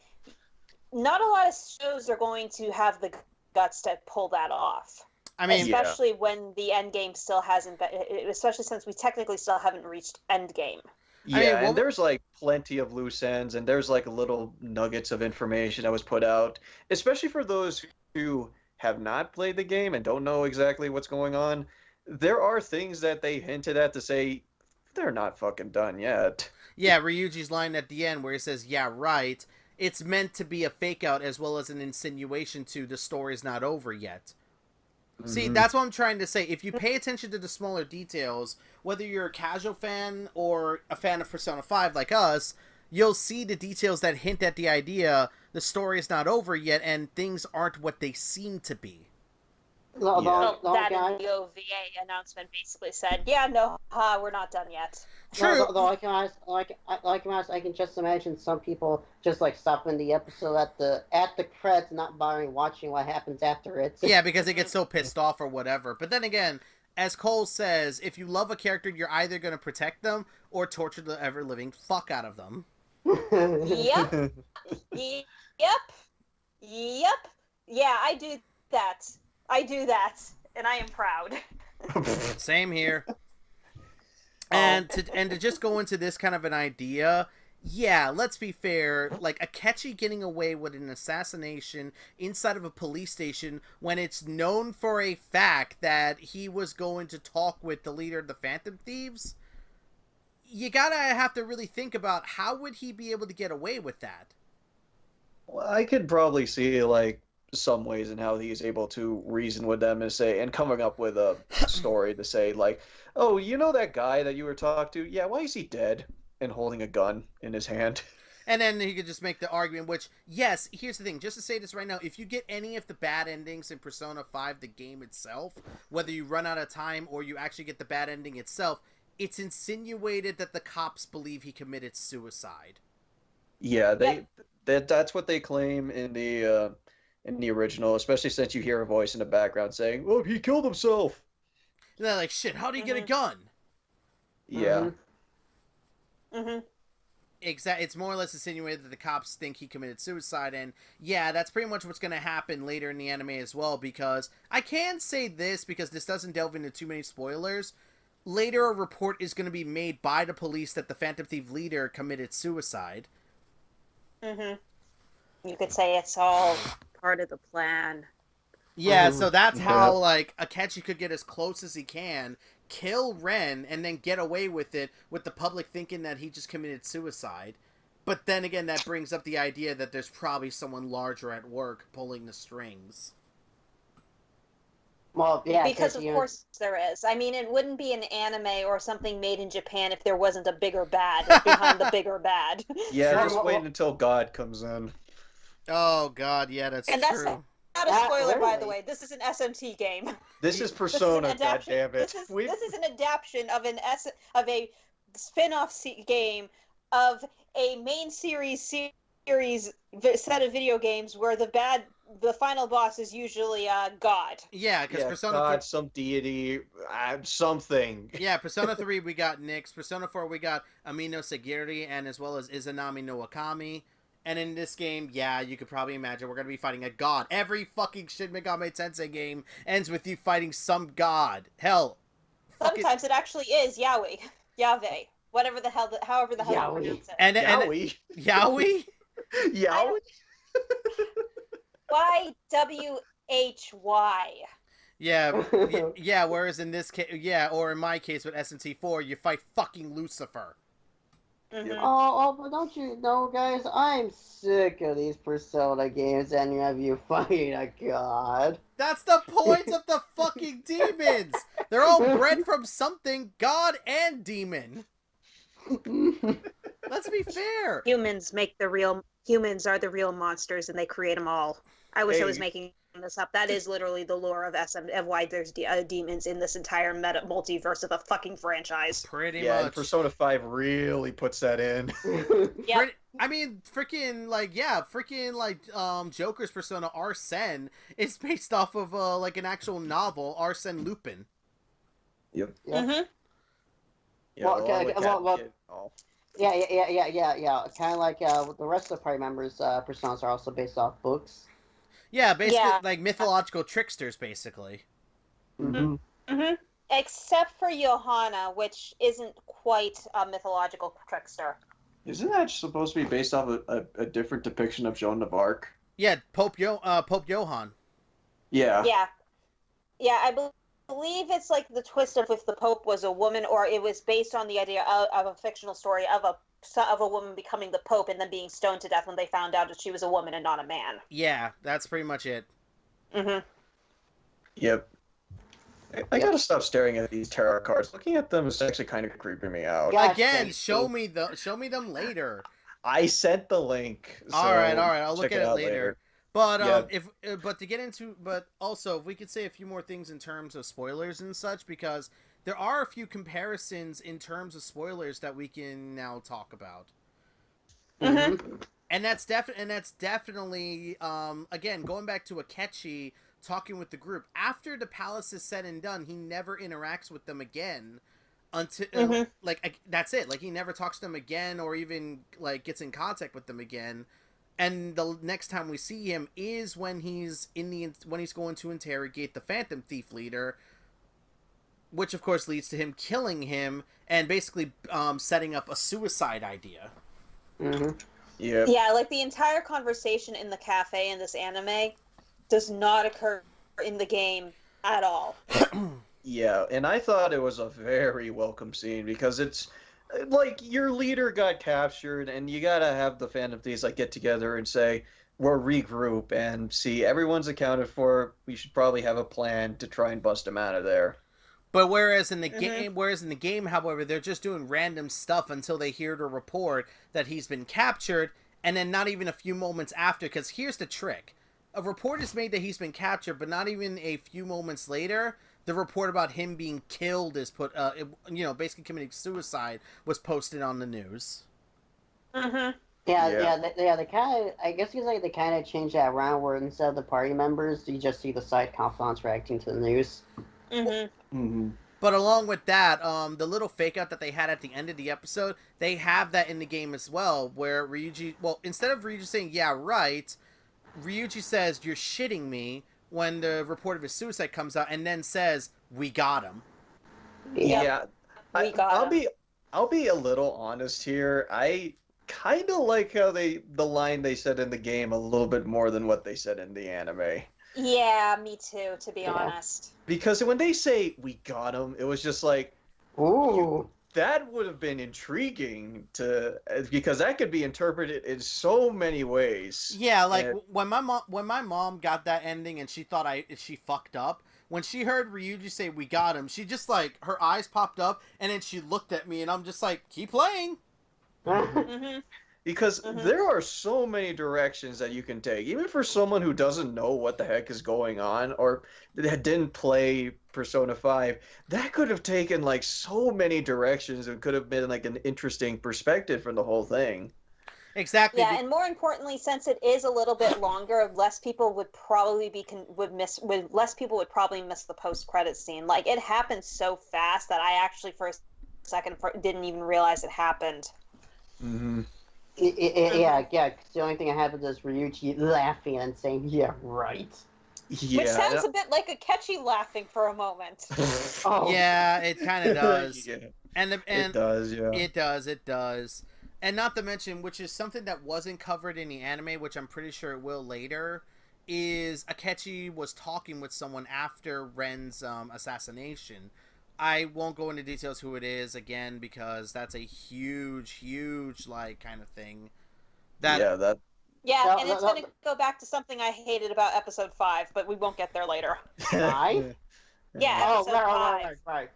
not a lot of shows are going to have the guts to pull that off. I mean, especially when the end game still hasn't been, especially since we technically still haven't reached end game. Yeah, and there's like plenty of loose ends, and there's like little nuggets of information that was put out, especially for those who have not played the game and don't know exactly what's going on. There are things that they hinted at to say they're not fucking done yet. Yeah, Ryuji's line at the end where he says, "Yeah, right." It's meant to be a fake out as well as an insinuation to the story's not over yet. See, that's what I'm trying to say. If you pay attention to the smaller details, whether you're a casual fan or a fan of Persona 5 like us, you'll see the details that hint at the idea the story is not over yet, and things aren't what they seem to be. Well, that and the OVA announcement basically said, "Yeah, no, we're not done yet." True. Though I can just imagine some people just like stopping the episode at the credits, not bothering watching what happens after it. Yeah, because they get so pissed off or whatever. But then again, as Cole says, if you love a character, you're either going to protect them or torture the ever-living fuck out of them. Yep. Yep. Yeah, I do that. And I am proud. Same here. And to just go into this kind of an idea, yeah, let's be fair, like Akechi getting away with an assassination inside of a police station when it's known for a fact that he was going to talk with the leader of the Phantom Thieves, you gotta have to really think about how would he be able to get away with that? Well, I could probably see like some ways in how he's able to reason with them and coming up with a story to say like, oh, you know that guy that you were talking to? Yeah, why is he dead? And holding a gun in his hand. And then he could just make the argument, which, yes, here's the thing, just to say this right now, if you get any of the bad endings in Persona 5, the game itself, whether you run out of time or you actually get the bad ending itself, it's insinuated that the cops believe he committed suicide. Yeah, that's what they claim in the original, especially since you hear a voice in the background saying, "Oh, he killed himself." And they're like, "Shit, how did he get a gun?" Yeah. Exactly. It's more or less insinuated that the cops think he committed suicide, and yeah, that's pretty much what's going to happen later in the anime as well. Because I can say this because this doesn't delve into too many spoilers. Later, a report is going to be made by the police that the Phantom Thief leader committed suicide. You could say it's all part of the plan. Yeah, so that's how, like, Akechi could get as close as he can, kill Ren, and then get away with it, with the public thinking that he just committed suicide. But then again, that brings up the idea that there's probably someone larger at work pulling the strings. Well, yeah, because of course there is. I mean, it wouldn't be an anime or something made in Japan if there wasn't a bigger bad behind the bigger bad. Yeah, just wait until God comes in. Oh God, yeah, that's and true. That's not a spoiler, by the way. This is an SMT game. This is Persona, goddammit. This is an adaptation of a spin-off game of a main series set of video games where the final boss is usually God. Yeah, because Persona God, some deity, something. Yeah, Persona 3 we got Nyx, Persona 4 we got Amino Sagiri, and as well as Izanami no Akami. And in this game, yeah, you could probably imagine we're going to be fighting a god. Every fucking Shin Megami Tensei game ends with you fighting some god. Hell. Sometimes it actually is Yahweh. Whatever the hell, however the hell you pronounce it. And Yahweh? Yahweh? Yahweh? YWHY. Yeah, whereas in this case, or in my case with SMT4, you fight fucking Lucifer. But don't you know, guys? I'm sick of these Persona games and you have you fighting a god. That's the point of the fucking demons! They're all bred from something, god and demon. Let's be fair. Humans are the real monsters and they create them all. I wish I was making this up. That is literally the lore of of why there's demons in this entire multiverse of a fucking franchise. Pretty much. And Persona 5 really puts that in. Yeah. I mean, Joker's Persona Arsene is based off of like an actual novel, Arsene Lupin. Yep. Yeah. Yeah, Kind of like the rest of the party members' personas are also based off books. Yeah, basically like mythological tricksters, basically. Except for Johanna, which isn't quite a mythological trickster. Isn't that supposed to be based off a different depiction of Joan of Arc? Yeah, Pope Johann. Yeah. Yeah, I believe it's like the twist of if the Pope was a woman, or it was based on the idea of a fictional story of a woman becoming the Pope and then being stoned to death when they found out that she was a woman and not a man. Yeah, that's pretty much it. Yep. I gotta stop staring at these tarot cards. Looking at them is actually kind of creeping me out. Again, show me them later. I sent the link. So all right. I'll look check at it out later. But Yeah. but to get into, but also if we could say a few more things in terms of spoilers and such, because there are a few comparisons in terms of spoilers that we can now talk about. Mm-hmm. And that's definitely again going back to Akechi talking with the group after the palace is said and done. He never interacts with them again until that's it. Like he never talks to them again, or even like gets in contact with them again. And the next time we see him is when he's when he's going to interrogate the Phantom Thief leader, which of course leads to him killing him and basically setting up a suicide idea. Mm-hmm. Yeah. Yeah, like the entire conversation in the cafe in this anime does not occur in the game at all. Yeah, and I thought it was a very welcome scene because it's like your leader got captured, and you gotta have the Phantom Thieves like get together and say we'll regroup and see everyone's accounted for. We should probably have a plan to try and bust him out of there. But whereas in the game, however, they're just doing random stuff until they hear the report that he's been captured, and then not even a few moments after. Because here's the trick: a report is made that he's been captured, but not even a few moments later, the report about him being killed is put. Basically committing suicide was posted on the news. Mm-hmm. Yeah. They kind of. I guess they kind of changed that around where instead of the party members, you just see the side confidants reacting to the news. Mm-hmm. Mm-hmm. But along with that, the little fake out that they had at the end of the episode, they have that in the game as well, where Ryuji, instead of Ryuji saying, yeah, right, Ryuji says, you're shitting me, when the report of his suicide comes out, and then says, we got him. Yeah. I'll I'll be a little honest here. I kind of like how the line they said in the game a little bit more than what they said in the anime. Yeah, me too, to be honest. Because when they say we got him, it was just like, Ooh. that would have been intriguing because that could be interpreted in so many ways. Yeah, like when my mom got that ending and she thought she fucked up. When she heard Ryuji say we got him, she just like her eyes popped up and then she looked at me and I'm just like, keep playing. Mm-hmm. Because there are so many directions that you can take, even for someone who doesn't know what the heck is going on or that didn't play Persona 5. That could have taken like so many directions and could have been like an interesting perspective from the whole thing. Exactly. Yeah, and more importantly, since it is a little bit longer, less people would probably less people would probably miss the post-credit scene. Like it happened so fast that I actually for a second didn't even realize it happened. Mm-hmm. Yeah. The only thing that happens is Ryuji laughing and saying, "Yeah, right." Yeah. Which sounds a bit like Akechi laughing for a moment. Oh. Yeah, it kind of does. Yeah. And It does, yeah. It does. And not to mention, which is something that wasn't covered in the anime, which I'm pretty sure it will later, is Akechi was talking with someone after Ren's assassination. I won't go into details who it is again because that's a huge like kind of thing. Yeah, and it's going to go back to something I hated about episode 5, but we won't get there later. 5? Yeah, episode 5. Right.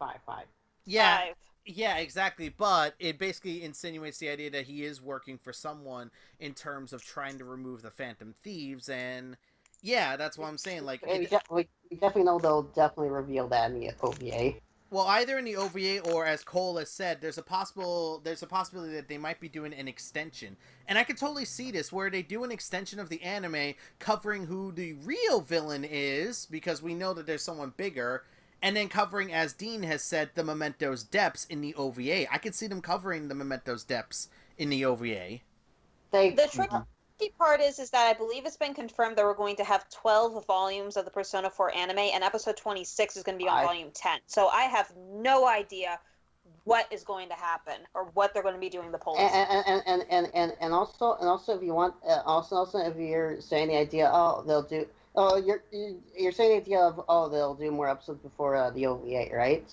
Yeah. 5. Yeah, exactly. But it basically insinuates the idea that he is working for someone in terms of trying to remove the Phantom Thieves, and yeah, that's what I'm saying. Like, we definitely know they'll definitely reveal that in the OVA. Well, either in the OVA or, as Cole has said, there's a possibility that they might be doing an extension, and I could totally see this where they do an extension of the anime covering who the real villain is, because we know that there's someone bigger. And then covering, as Dean has said, the Memento's depths in the OVA. I could see them covering the Memento's depths in the OVA. The tricky part is that I believe it's been confirmed that we're going to have 12 volumes of the Persona 4 anime, and episode 26 is going to be on volume 10. So I have no idea what is going to happen or what they're going to be doing the polls. And also if you want, also if you're saying the idea, they'll do. Oh, you're saying the idea of they'll do more episodes before the OVA, right?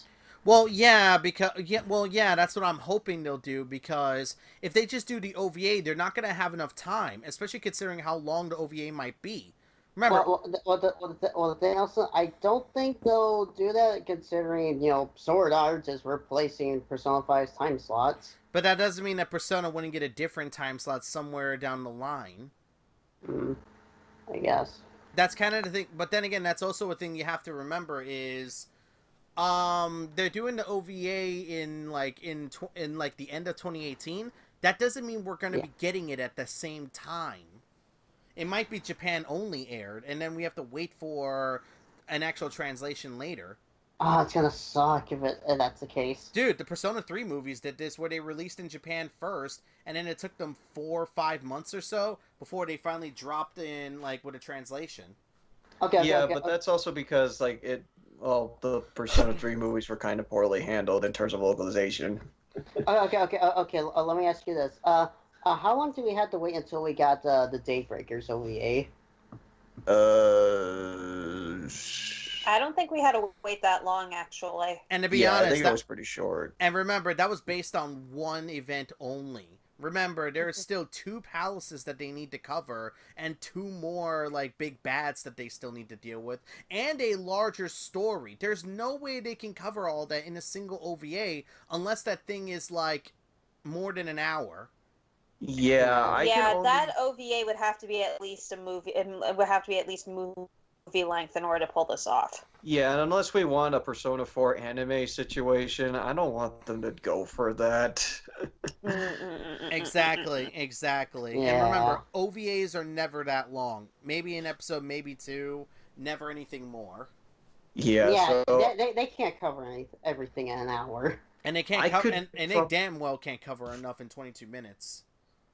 Well, yeah, that's what I'm hoping they'll do, because if they just do the OVA, they're not going to have enough time, especially considering how long the OVA might be. Remember, the thing also, I don't think they'll do that considering Sword Art is replacing Persona 5's time slots. But that doesn't mean that Persona wouldn't get a different time slot somewhere down the line. I guess. That's kind of the thing. But then again, that's also a thing you have to remember is, they're doing the OVA in the end of 2018. That doesn't mean we're going to be getting it at the same time. It might be Japan only aired, and then we have to wait for an actual translation later. Oh, it's gonna suck if that's the case. Dude, the Persona 3 movies did this, where they released in Japan first, and then it took them 4 or 5 months or so before they finally dropped in, like, with a translation. Okay. But that's also because, like, the Persona 3 movies were kind of poorly handled in terms of localization. Okay. Let me ask you this. How long do we have to wait until we got the Daybreakers OVA? I don't think we had to wait that long, actually. And to be honest, I think that was pretty short. And remember, that was based on one event only. Remember, there are still 2 palaces that they need to cover, and 2 more, like, big bads that they still need to deal with, and a larger story. There's no way they can cover all that in a single OVA, unless that thing is, like, more than an hour. That OVA would have to be at least a movie. It would have to be at least movie length in order to pull this off. Yeah, and unless we want a Persona 4 anime situation, I don't want them to go for that. Exactly. Yeah. And remember, OVAs are never that long. Maybe an episode, maybe 2, never anything more. Yeah, so... they can't cover everything in an hour. And they can't cover, and they damn well can't cover enough in 22 minutes.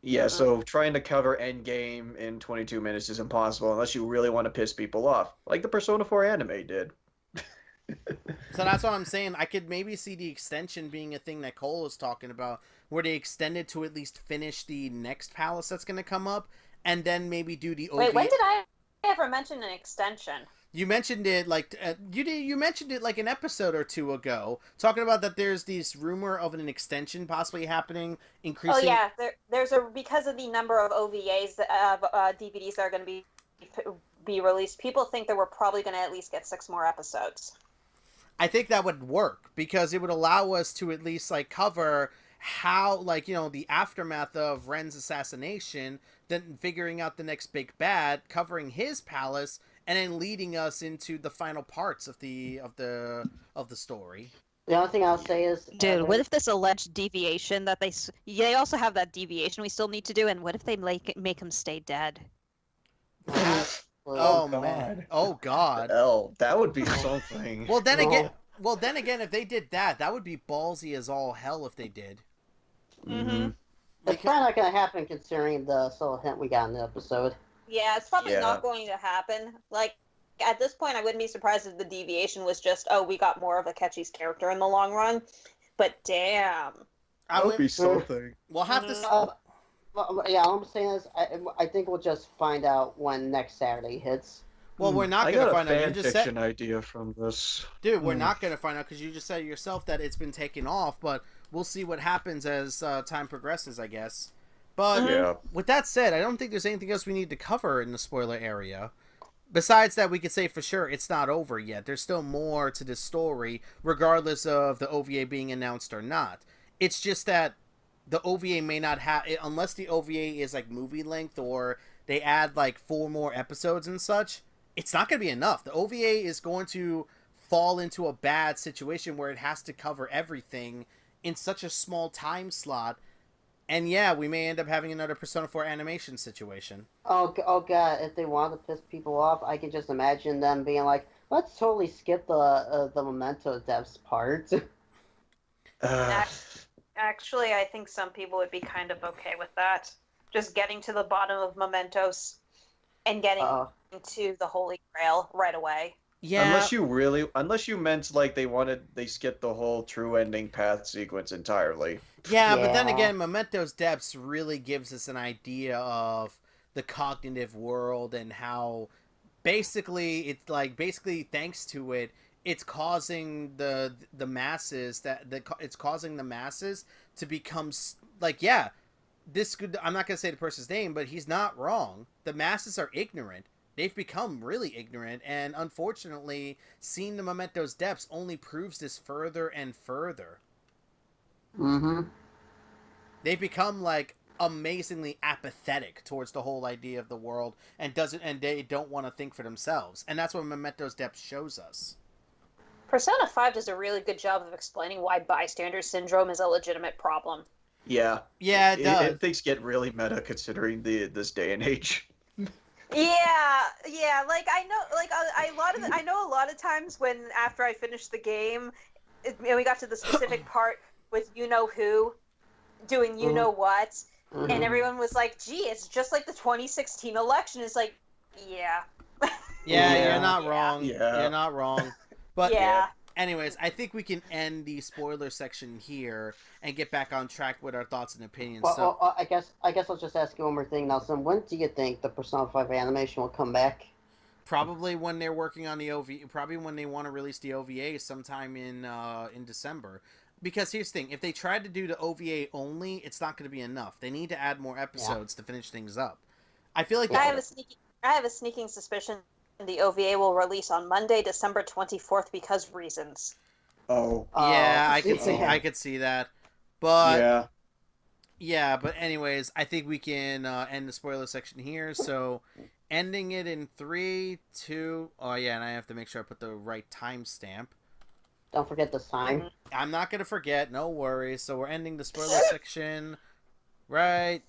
Yeah, so trying to cover Endgame in 22 minutes is impossible unless you really want to piss people off, like the Persona 4 anime did. So that's what I'm saying. I could maybe see the extension being a thing that Cole was talking about, where they extend it to at least finish the next palace that's going to come up, and then maybe do the OVA. Wait, when did I ever mention an extension? You mentioned it like you mentioned it like an episode or 2 ago, talking about that there's this rumor of an extension possibly happening, increasing. Oh yeah, there's because of the number of OVAs DVDs that are going to be released. People think that we're probably going to at least get 6 more episodes. I think that would work because it would allow us to at least like cover how, like, you know, the aftermath of Ren's assassination, then figuring out the next big bad, covering his palace, and then leading us into the final parts of the story. The only thing I'll say is, dude, what if this alleged deviation that they also have that deviation we still need to do, and what if they make him stay dead? Oh man! Oh god! Oh, that would be something. Well, then again, if they did that, that would be ballsy as all hell if they did. Mm-hmm. It's probably not going to happen considering the subtle hint we got in the episode. Yeah, it's probably not going to happen. Like, at this point, I wouldn't be surprised if the deviation was just, oh, we got more of Akechi's character in the long run. But damn. That would be something. We'll have to... all I'm saying is, I think we'll just find out when next Saturday hits. Well, we're not going to find out. I got a fan fiction idea from this. Dude, we're not going to find out because you just said yourself that it's been taken off, but we'll see what happens as time progresses, I guess. But with that said, I don't think there's anything else we need to cover in the spoiler area. Besides that, we could say for sure it's not over yet. There's still more to this story, regardless of the OVA being announced or not. It's just that the OVA may not have... Unless the OVA is like movie length or they add like 4 more episodes and such, it's not going to be enough. The OVA is going to fall into a bad situation where it has to cover everything in such a small time slot. And yeah, we may end up having another Persona 4 animation situation. Oh god, if they want to piss people off, I can just imagine them being like, let's totally skip the Memento devs part. Actually, I think some people would be kind of okay with that. Just getting to the bottom of Mementos and getting into the Holy Grail right away. Yeah. Unless you meant like they skipped the whole true ending path sequence entirely. Yeah, but then again, Memento's Depths really gives us an idea of the cognitive world and how basically thanks to it, it's causing the masses it's causing the masses to become like, yeah, I'm not gonna say the person's name, but he's not wrong. The masses are ignorant. They've become really ignorant, and unfortunately, seeing the Memento's Depths only proves this further and further. Mm-hmm. they become like amazingly apathetic towards the whole idea of the world and they don't want to think for themselves. And that's what Memento's depth shows us. Persona 5 does a really good job of explaining why bystander syndrome is a legitimate problem. Yeah. Yeah, it does. Things get really meta considering this day and age. Yeah. Like I know a lot of times when after I finished the game, and we got to the specific part with you know who doing you know what, and everyone was like, "Gee, it's just like the 2016 election." It's like, yeah. Yeah, you're not wrong. Yeah. You're not wrong. But yeah. Anyways, I think we can end the spoiler section here and get back on track with our thoughts and opinions. Well, I guess I'll just ask you one more thing, Nelson. When do you think the Persona 5 animation will come back? Probably when they're working on the OVA. Probably when they want to release the OVA sometime in December. Because here's the thing: if they try to do the OVA only, it's not going to be enough. They need to add more episodes to finish things up. I feel like I have a sneaking suspicion the OVA will release on Monday, December 24th, because reasons. Oh. Yeah, I could see that. But yeah. But anyways, I think we can end the spoiler section here. So, ending it in 3, 2. Oh yeah, and I have to make sure I put the right timestamp. Don't forget this time. I'm not gonna forget. No worries. So we're ending the spoiler section, right?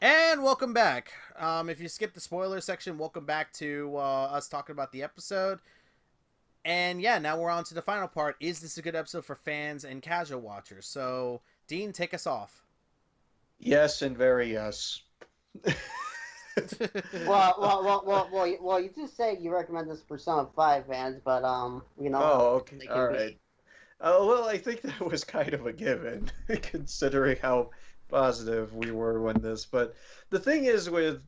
And welcome back. If you skipped the spoiler section, welcome back to us talking about the episode. And yeah, now we're on to the final part. Is this a good episode for fans and casual watchers? So, Dean, take us off. Yes, and very yes. Well, you do say you recommend this Persona 5 fans, but you know. Oh, okay, all right. Well, I think that was kind of a given, considering how positive we were when this. But the thing is with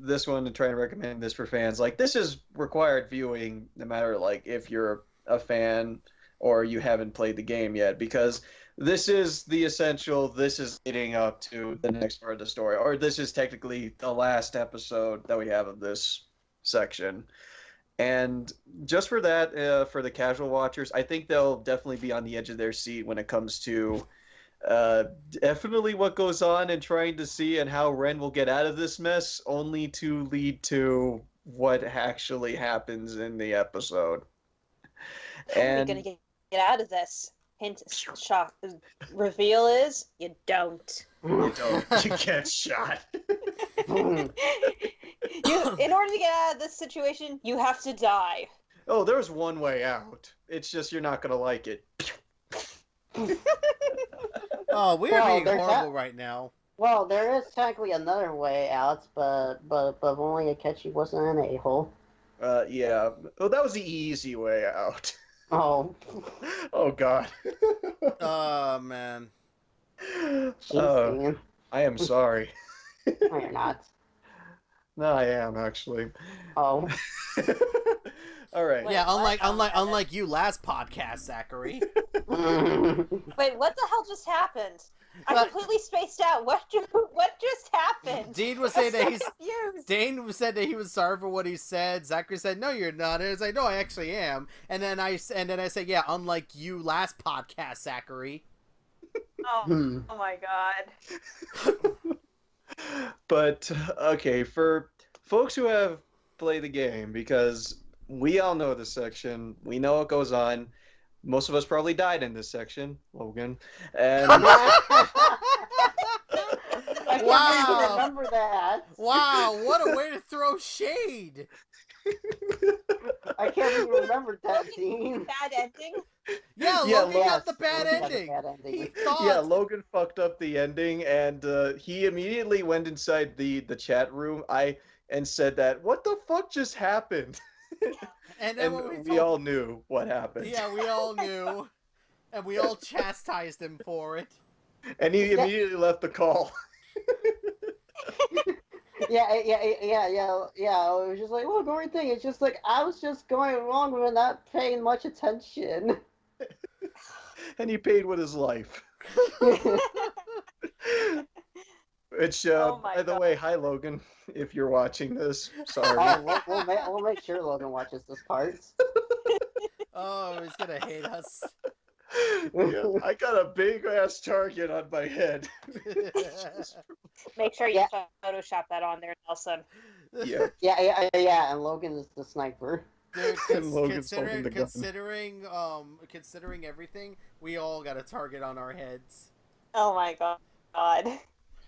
this one, and trying to recommend this for fans, like this is required viewing, no matter like if you're a fan or you haven't played the game yet, because this is the essential. This is leading up to the next part of the story, or this is technically the last episode that we have of this section. And just for that, for the casual watchers, I think they'll definitely be on the edge of their seat when it comes to definitely what goes on and trying to see and how Ren will get out of this mess, only to lead to what actually happens in the episode. And you're gonna get out of this. Hint, shock. Reveal is you don't. You don't. You get shot. In order to get out of this situation, you have to die. Oh, there's one way out. It's just you're not gonna like it. Oh, we are being horrible right now. Well, there is technically another way out, but only Akechi wasn't an a-hole. Yeah. Oh, that was the easy way out. Oh. Oh God. Oh man. Jeez, I am sorry. no, you're not. No, I am actually. Oh. All right. Wait, Yeah, what? unlike you last podcast, Zachary. Wait, what the hell just happened? I completely spaced out. What just happened? Dean was saying that he's confused. Dane said that he was sorry for what he said. Zachary said, "No, you're not." And it's like, "No, I actually am." And then I said, "Yeah, unlike you last podcast, Zachary." Oh my god. But okay, for folks who have played the game, because we all know this section, we know what goes on. Most of us probably died in this section, Logan. And I can't Wow. remember that. Wow, what a way to throw shade! I can't even remember that scene. Bad ending. Yeah, Yeah, Logan got the Logan bad got the ending. bad ending. He thought. yeah, Logan fucked up the ending, and he immediately went inside the chat room. And said that, what the fuck just happened? and then And when we all knew what happened. Yeah, we all knew, and we all chastised him for it. And he immediately left the call. Yeah. It was just like, well, great thing. It's just like I was just going along with it, not paying much attention. And he paid with his life. Which, Oh my by the God. way, hi Logan, if you're watching this. Sorry. We'll make sure Logan watches this part. Oh, he's gonna hate us. Yeah, I got a big ass target on my head. Make sure you Yeah. Photoshop that on there, Nelson. Yeah. Yeah, and Logan is the sniper. Dude, And Logan's holding the gun. considering everything, we all got a target on our heads. Oh my god.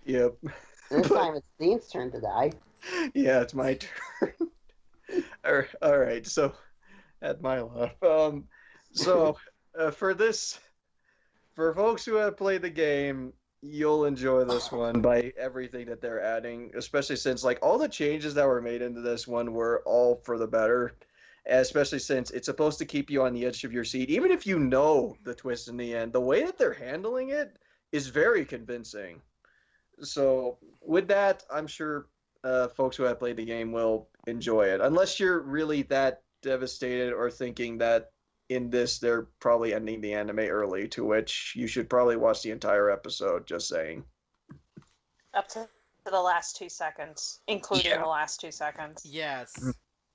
Yep. This time it's Dean's turn to die. Yeah, it's my turn. All right, so at my laugh. So for folks who have played the game, you'll enjoy this one by everything that they're adding, especially since like all the changes that were made into this one were all for the better. Especially since it's supposed to keep you on the edge of your seat, even if you know the twist in the end. The way that they're handling it is very convincing. So with that, I'm sure folks who have played the game will enjoy it. Unless you're really that devastated or thinking that in this they're probably ending the anime early, to which you should probably watch the entire episode, just saying. Up to the last 2 seconds, including Yeah. the last 2 seconds. Yes.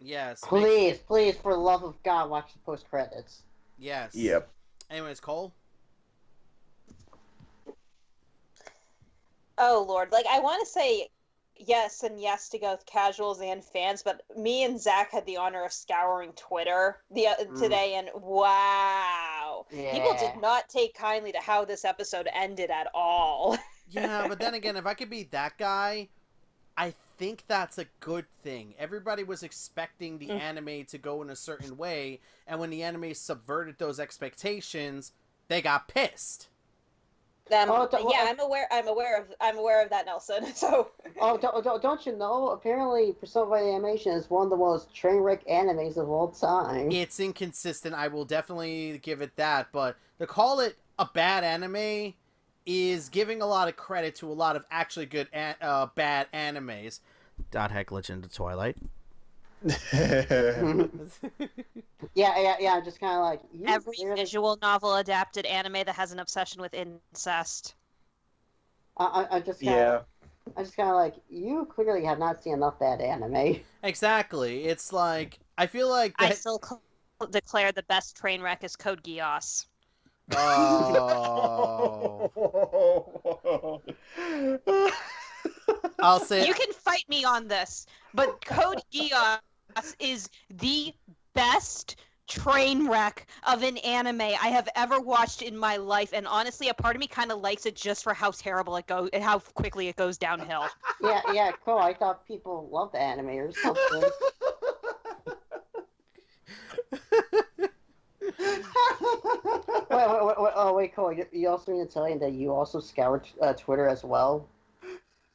Yes. Please, for the love of God, watch the post credits. Yes. Yep. Anyways, Cole? Oh Lord, like I want to say yes and yes to both casuals and fans, but me and Zach had the honor of scouring Twitter today, and wow, people Yeah. did not take kindly to how this episode ended at all. Yeah, but then again, if I could be that guy, I think that's a good thing. Everybody was expecting the anime to go in a certain way, and when the anime subverted those expectations, they got pissed. Yeah, I'm aware of that, Nelson. So Don't you know? Apparently, Persona 5 Animation is one of the most train wreck animes of all time. It's inconsistent, I will definitely give it that, but to call it a bad anime is giving a lot of credit to a lot of actually good bad animes. Dot Heck Legend of Twilight. Yeah. I'm just kind of like Every visual novel adapted anime that has an obsession with incest. I'm just kind of like, you clearly have not seen enough bad anime. Exactly. It's like I feel like I that... still declare the best train wreck is Code Geass. Oh. I'll say You can fight me on this, but Code Geass is the best train wreck of an anime I have ever watched in my life, and honestly, a part of me kind of likes it just for how terrible it goes, and how quickly it goes downhill. Yeah, cool. I thought people loved anime or something. Wait, cool. You also mean to tell me that you also scoured Twitter as well?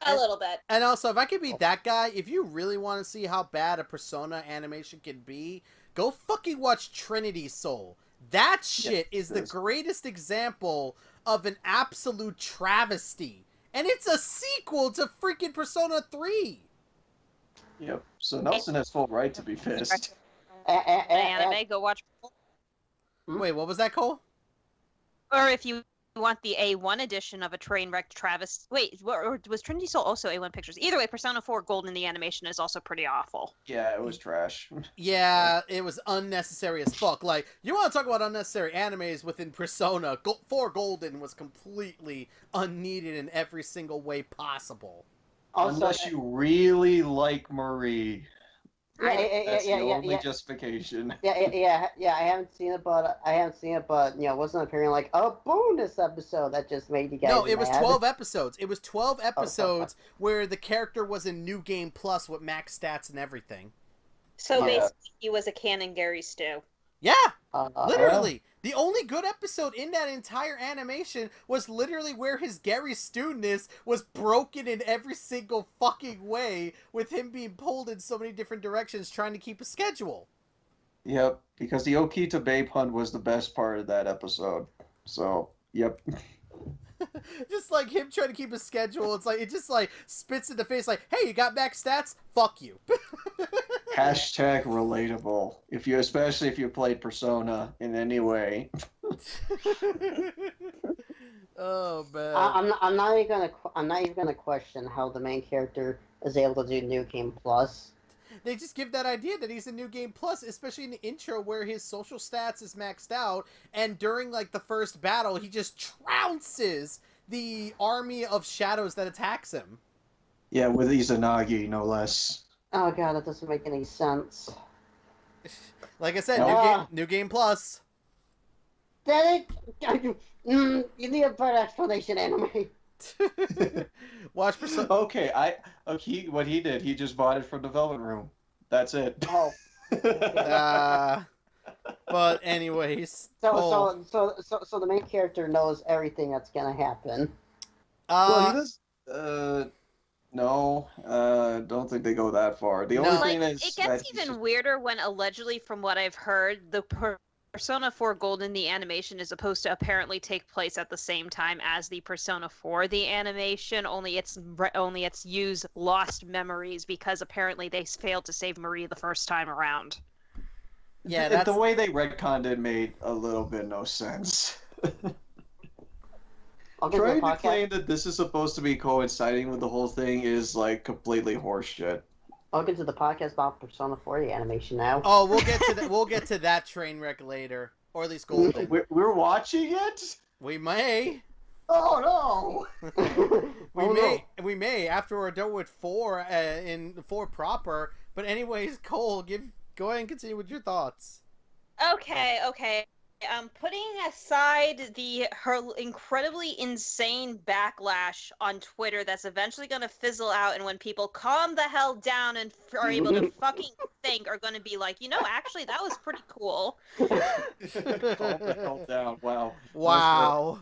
a little bit. And also, if I could be that guy, if you really want to see how bad a Persona animation can be, go fucking watch Trinity Soul. That shit is the greatest example of an absolute travesty. And it's a sequel to freaking Persona 3. Yep. So Nelson has full right to be pissed. Anime, go watch. Wait, what was that, Cole? Or if you want the A1 edition of a train wreck Travis. Wait, or was Trinity Soul also A1 Pictures? Either way, Persona 4 Golden, the animation is also pretty awful. Yeah, it was trash. Yeah, it was unnecessary as fuck. Like, you want to talk about unnecessary animes within Persona, 4 Golden was completely unneeded in every single way possible. Also, Unless you really like Marie. That's the only yeah. justification. Yeah. I haven't seen it, but wasn't appearing like a bonus episode that just made you guys. No, it was mad? 12 episodes. It was 12 episodes where the character was in New Game Plus with max stats and everything. So basically, he was a canon Gary Stew. Yeah, literally. The only good episode in that entire animation was literally where his Gary Stew-ness was broken in every single fucking way, with him being pulled in so many different directions trying to keep a schedule. Yep, because the Okita Babe Hunt was the best part of that episode. So, yep. Just like him trying to keep a schedule, it's like it just like spits in the face like, hey, you got max stats? Fuck you. Hashtag relatable. Especially if you played Persona in any way. Oh man. I'm not even gonna question how the main character is able to do New Game Plus. they just give that idea that he's a New Game Plus, especially in the intro where his social stats is maxed out, and during like the first battle, he just trounces the army of shadows that attacks him. Yeah, with Izanagi, no less. Oh god, that doesn't make any sense. Like I said, New Game Plus. That it? You need a better explanation, anime. Watch Persona. Okay, what he did, he just bought it from the development room. That's it. Oh. But anyways. So the main character knows everything that's gonna happen. Well, he does. No, don't think they go that far. The only thing is it gets even weirder when allegedly, from what I've heard, the Persona 4 Golden, the animation, is supposed to apparently take place at the same time as the Persona 4 the animation. Only it's used lost memories because apparently they failed to save Marie the first time around. Yeah, the way they retconned it made a little bit no sense. Trying to claim that this is supposed to be coinciding with the whole thing is like completely horseshit. I'll get to the podcast about Persona 4 the animation now. Oh, we'll get to that train wreck later, or at least Golden. We're watching it. We may. Oh no. We may after we're done with 4 in 4 proper. But anyways, Cole, go ahead and continue with your thoughts. Okay. Putting aside her incredibly insane backlash on Twitter that's eventually going to fizzle out, and when people calm the hell down and are able to fucking think, are going to be like, actually, that was pretty cool. Calm the hell down. Wow.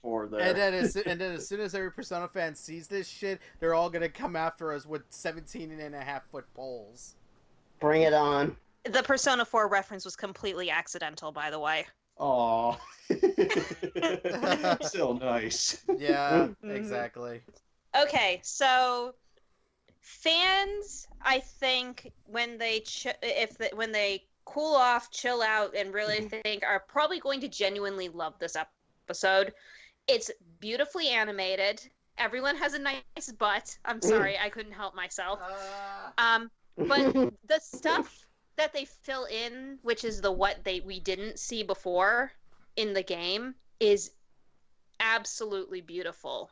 There. And then as soon as every Persona fan sees this shit, they're all going to come after us with 17.5-foot poles. Bring it on. The Persona 4 reference was completely accidental, by the way. Aw. Still nice. Yeah, exactly. Okay, so fans, I think, when they when they cool off, chill out, and really think, are probably going to genuinely love this episode. It's beautifully animated. Everyone has a nice butt. I'm sorry, I couldn't help myself. But the stuff that they fill in, which is we didn't see before in the game, is absolutely beautiful.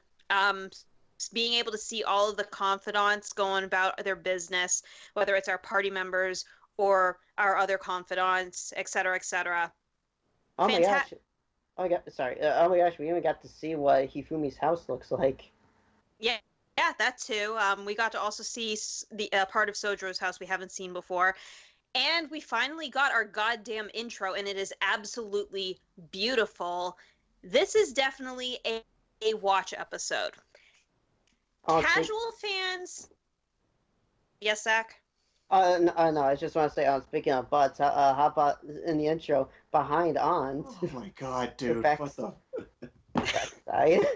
Being able to see all of the confidants going about their business, whether it's our party members or our other confidants, etc., etc. Oh my gosh! Oh my gosh! We even got to see what Hifumi's house looks like. Yeah, that too. We got to also see the part of Sojiro's house we haven't seen before. And we finally got our goddamn intro, and it is absolutely beautiful. This is definitely a watch episode. Casual fans... Yes, Zach? No, I just want to say, speaking of butts, how about in the intro, behind on? Oh my god, dude. What the... Side.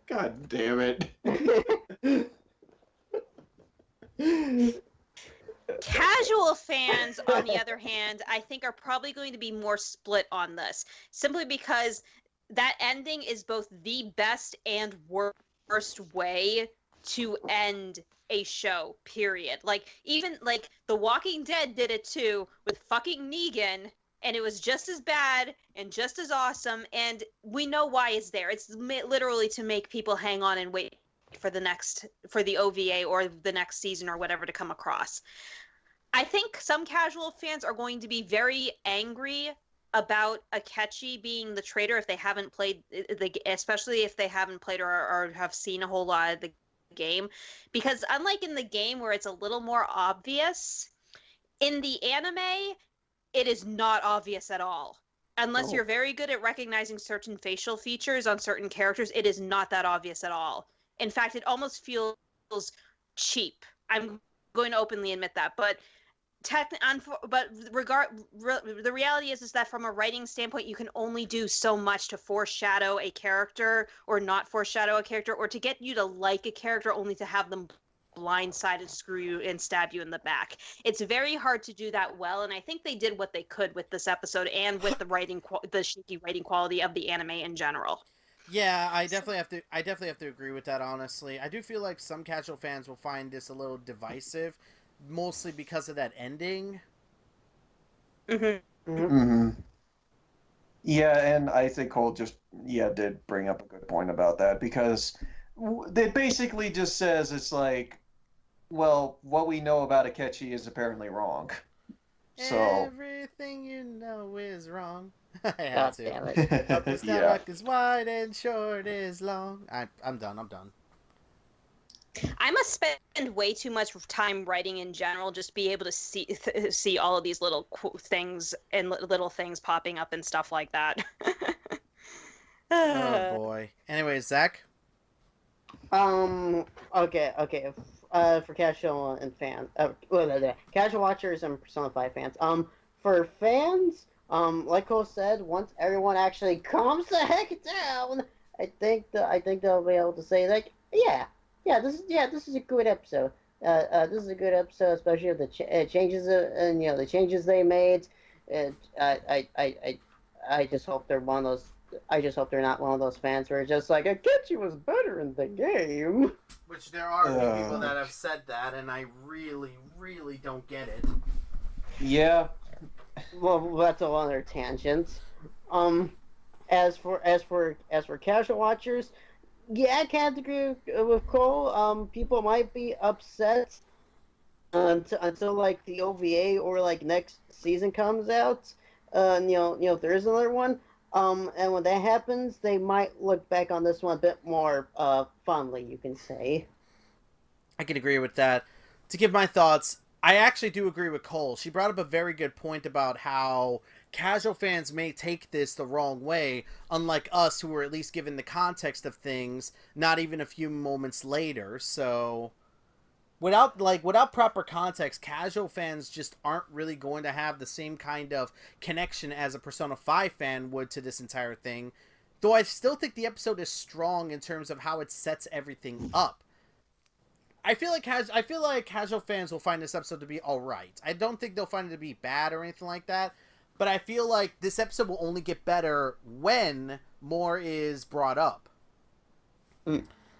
God damn it. Casual fans, on the other hand, I think are probably going to be more split on this, simply because that ending is both the best and worst way to end a show, period. Even The Walking Dead did it too, with fucking Negan, and it was just as bad and just as awesome, and we know why it's there. It's literally to make people hang on and wait for the OVA or the next season or whatever to come across. I think some casual fans are going to be very angry about Akechi being the traitor if they haven't played, especially if they haven't played or have seen a whole lot of the game. Because unlike in the game where it's a little more obvious, in the anime, it is not obvious at all. Unless you're very good at recognizing certain facial features on certain characters, it is not that obvious at all. In fact, it almost feels cheap. I'm going to openly admit that. But the reality is that from a writing standpoint, you can only do so much to foreshadow a character or not foreshadow a character, or to get you to like a character only to have them blindsided, screw you, and stab you in the back. It's very hard to do that well, and I think they did what they could with this episode and with the shaky writing quality of the anime in general. Yeah, I definitely have to agree with that, honestly. I do feel like some casual fans will find this a little divisive, mostly because of that ending. Mm-hmm. Mm-hmm. Yeah, and I think Cole just did bring up a good point about that, because it basically just says it's like, well, what we know about Akechi is apparently wrong. So Everything you know is wrong. I had God to. damn it. Up is down, yeah. up is wide, and short is long. I'm done. I must spend way too much time writing in general, just be able to see all of these little things and little things popping up and stuff like that. Oh boy. Anyways, Zach. Okay. For casual and fans, casual watchers and Persona 5 fans. For fans, like Cole said, once everyone actually calms the heck down, I think they'll be able to say like, this is a good episode. This is a good episode, especially with the changes and the changes they made. I just hope they're one of those. I just hope they're not one of those fans who are just like, Akechi was better in the game. Which there are a few people that have said that, and I really, really don't get it. Yeah. Well, that's a lot of their tangents. As for casual watchers, I can't agree with Cole. People might be upset until like the OVA or like next season comes out. If there is another one. And when that happens, they might look back on this one a bit more fondly, you can say. I can agree with that. To give my thoughts, I actually do agree with Cole. She brought up a very good point about how casual fans may take this the wrong way, unlike us who were at least given the context of things not even a few moments later. So without proper context, casual fans just aren't really going to have the same kind of connection as a Persona 5 fan would to this entire thing. Though I still think the episode is strong in terms of how it sets everything up. I feel like casual fans will find this episode to be alright. I don't think they'll find it to be bad or anything like that, but I feel like this episode will only get better when more is brought up.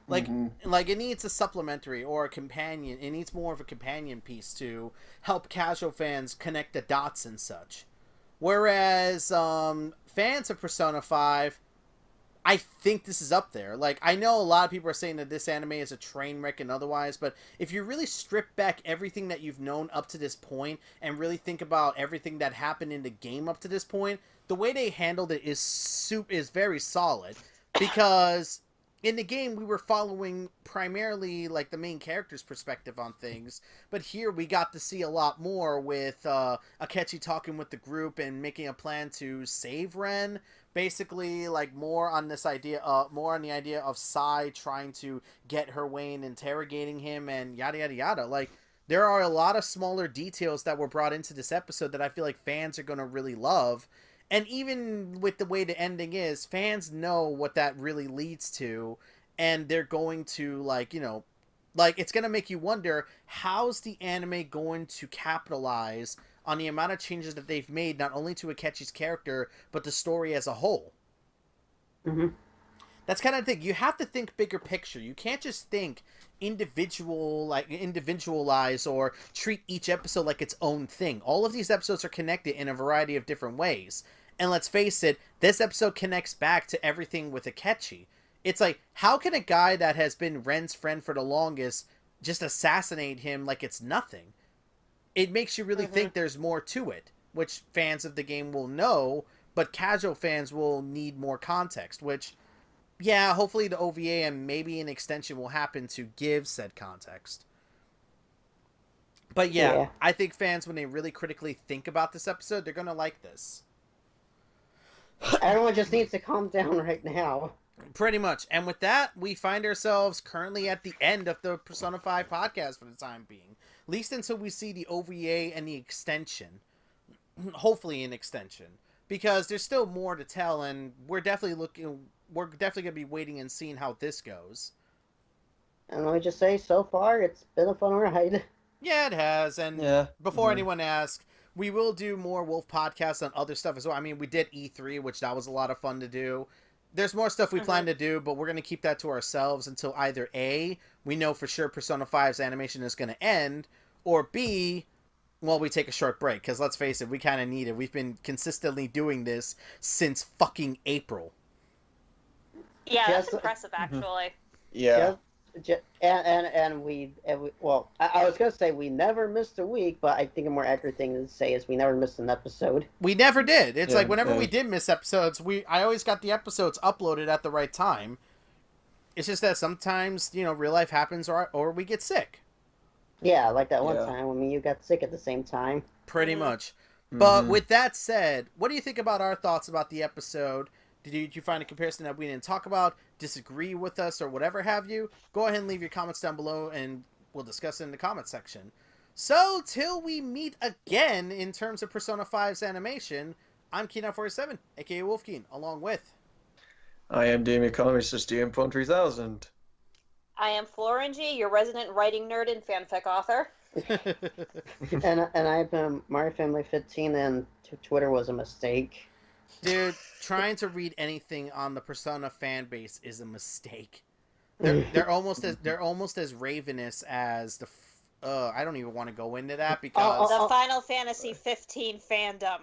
Like it needs a supplementary or a companion. It needs more of a companion piece to help casual fans connect the dots and such. Whereas fans of Persona 5, I think this is up there. Like, I know a lot of people are saying that this anime is a train wreck and otherwise, but if you really strip back everything that you've known up to this point and really think about everything that happened in the game up to this point, the way they handled it is very solid. Because in the game, we were following primarily like the main character's perspective on things, but here we got to see a lot more with Akechi talking with the group and making a plan to save Ren. Basically, like more on the idea of Sai trying to get her way in interrogating him and yada yada yada. Like, there are a lot of smaller details that were brought into this episode that I feel like fans are gonna really love. And even with the way the ending is, fans know what that really leads to, and they're going to, it's going to make you wonder, how's the anime going to capitalize on the amount of changes that they've made, not only to Akechi's character, but the story as a whole? Mm-hmm. That's kind of the thing. You have to think bigger picture. You can't just think individualize or treat each episode like its own thing. All of these episodes are connected in a variety of different ways. And let's face it, this episode connects back to everything with Akechi. It's like, how can a guy that has been Ren's friend for the longest just assassinate him like it's nothing? It makes you really think there's more to it, which fans of the game will know, but casual fans will need more context, which, yeah, hopefully the OVA and maybe an extension will happen to give said context. But yeah, I think fans, when they really critically think about this episode, they're going to like this. Everyone just needs to calm down right now. Pretty much. And with that, we find ourselves currently at the end of the Persona 5 podcast for the time being. At least until we see the OVA and the extension. Hopefully an extension. Because there's still more to tell, and we're definitely going to be waiting and seeing how this goes. And let me just say, so far, it's been a fun ride. Yeah, it has. And before anyone asks, we will do more Wolf podcasts on other stuff as well. I mean, we did E3, which that was a lot of fun to do. There's more stuff we plan to do, but we're going to keep that to ourselves until either A, we know for sure Persona 5's animation is going to end, or B, well, we take a short break, because let's face it, we kind of need it. We've been consistently doing this since fucking April. Yeah, that's Just- impressive, actually. Yeah. And we well, I was gonna say we never missed a week, but I think a more accurate thing to say is we never missed an episode. We never did. It's Yeah, like whenever yeah. we did miss episodes, I always got the episodes uploaded at the right time. It's just that sometimes, real life happens or we get sick. Yeah, like that one Yeah. time when me and you got sick at the same time. Pretty Mhm. much. But Mhm. with that said, what do you think about our thoughts about the episode? Did you find a comparison that we didn't talk about, disagree with us, or whatever have you? Go ahead and leave your comments down below, and we'll discuss it in the comment section. So, till we meet again in terms of Persona 5's animation, I'm Keenan47, aka Wolfkeen, along with... I am DM Economist, DM Phone 3000. I am FlOrangey, your resident writing nerd and fanfic author. And I've been Mario Family 15, and Twitter was a mistake. Dude, trying to read anything on the Persona fan base is a mistake. They're almost as ravenous as the. I don't even want to go into that because The Final Fantasy 15 fandom.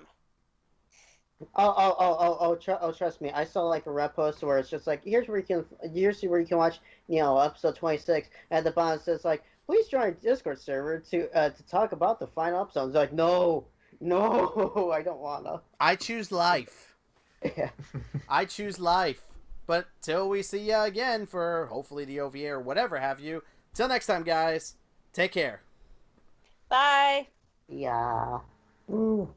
Trust me. I saw like a rep post where it's just like, here's where you can watch, episode 26. At the bottom it says like, please join our Discord server to talk about the final episode. It's like, no, I don't wanna. I choose life. Yeah. I choose life. But till we see ya again for hopefully the OVA or whatever have you. Till next time, guys. Take care. Bye. Yeah. Ooh.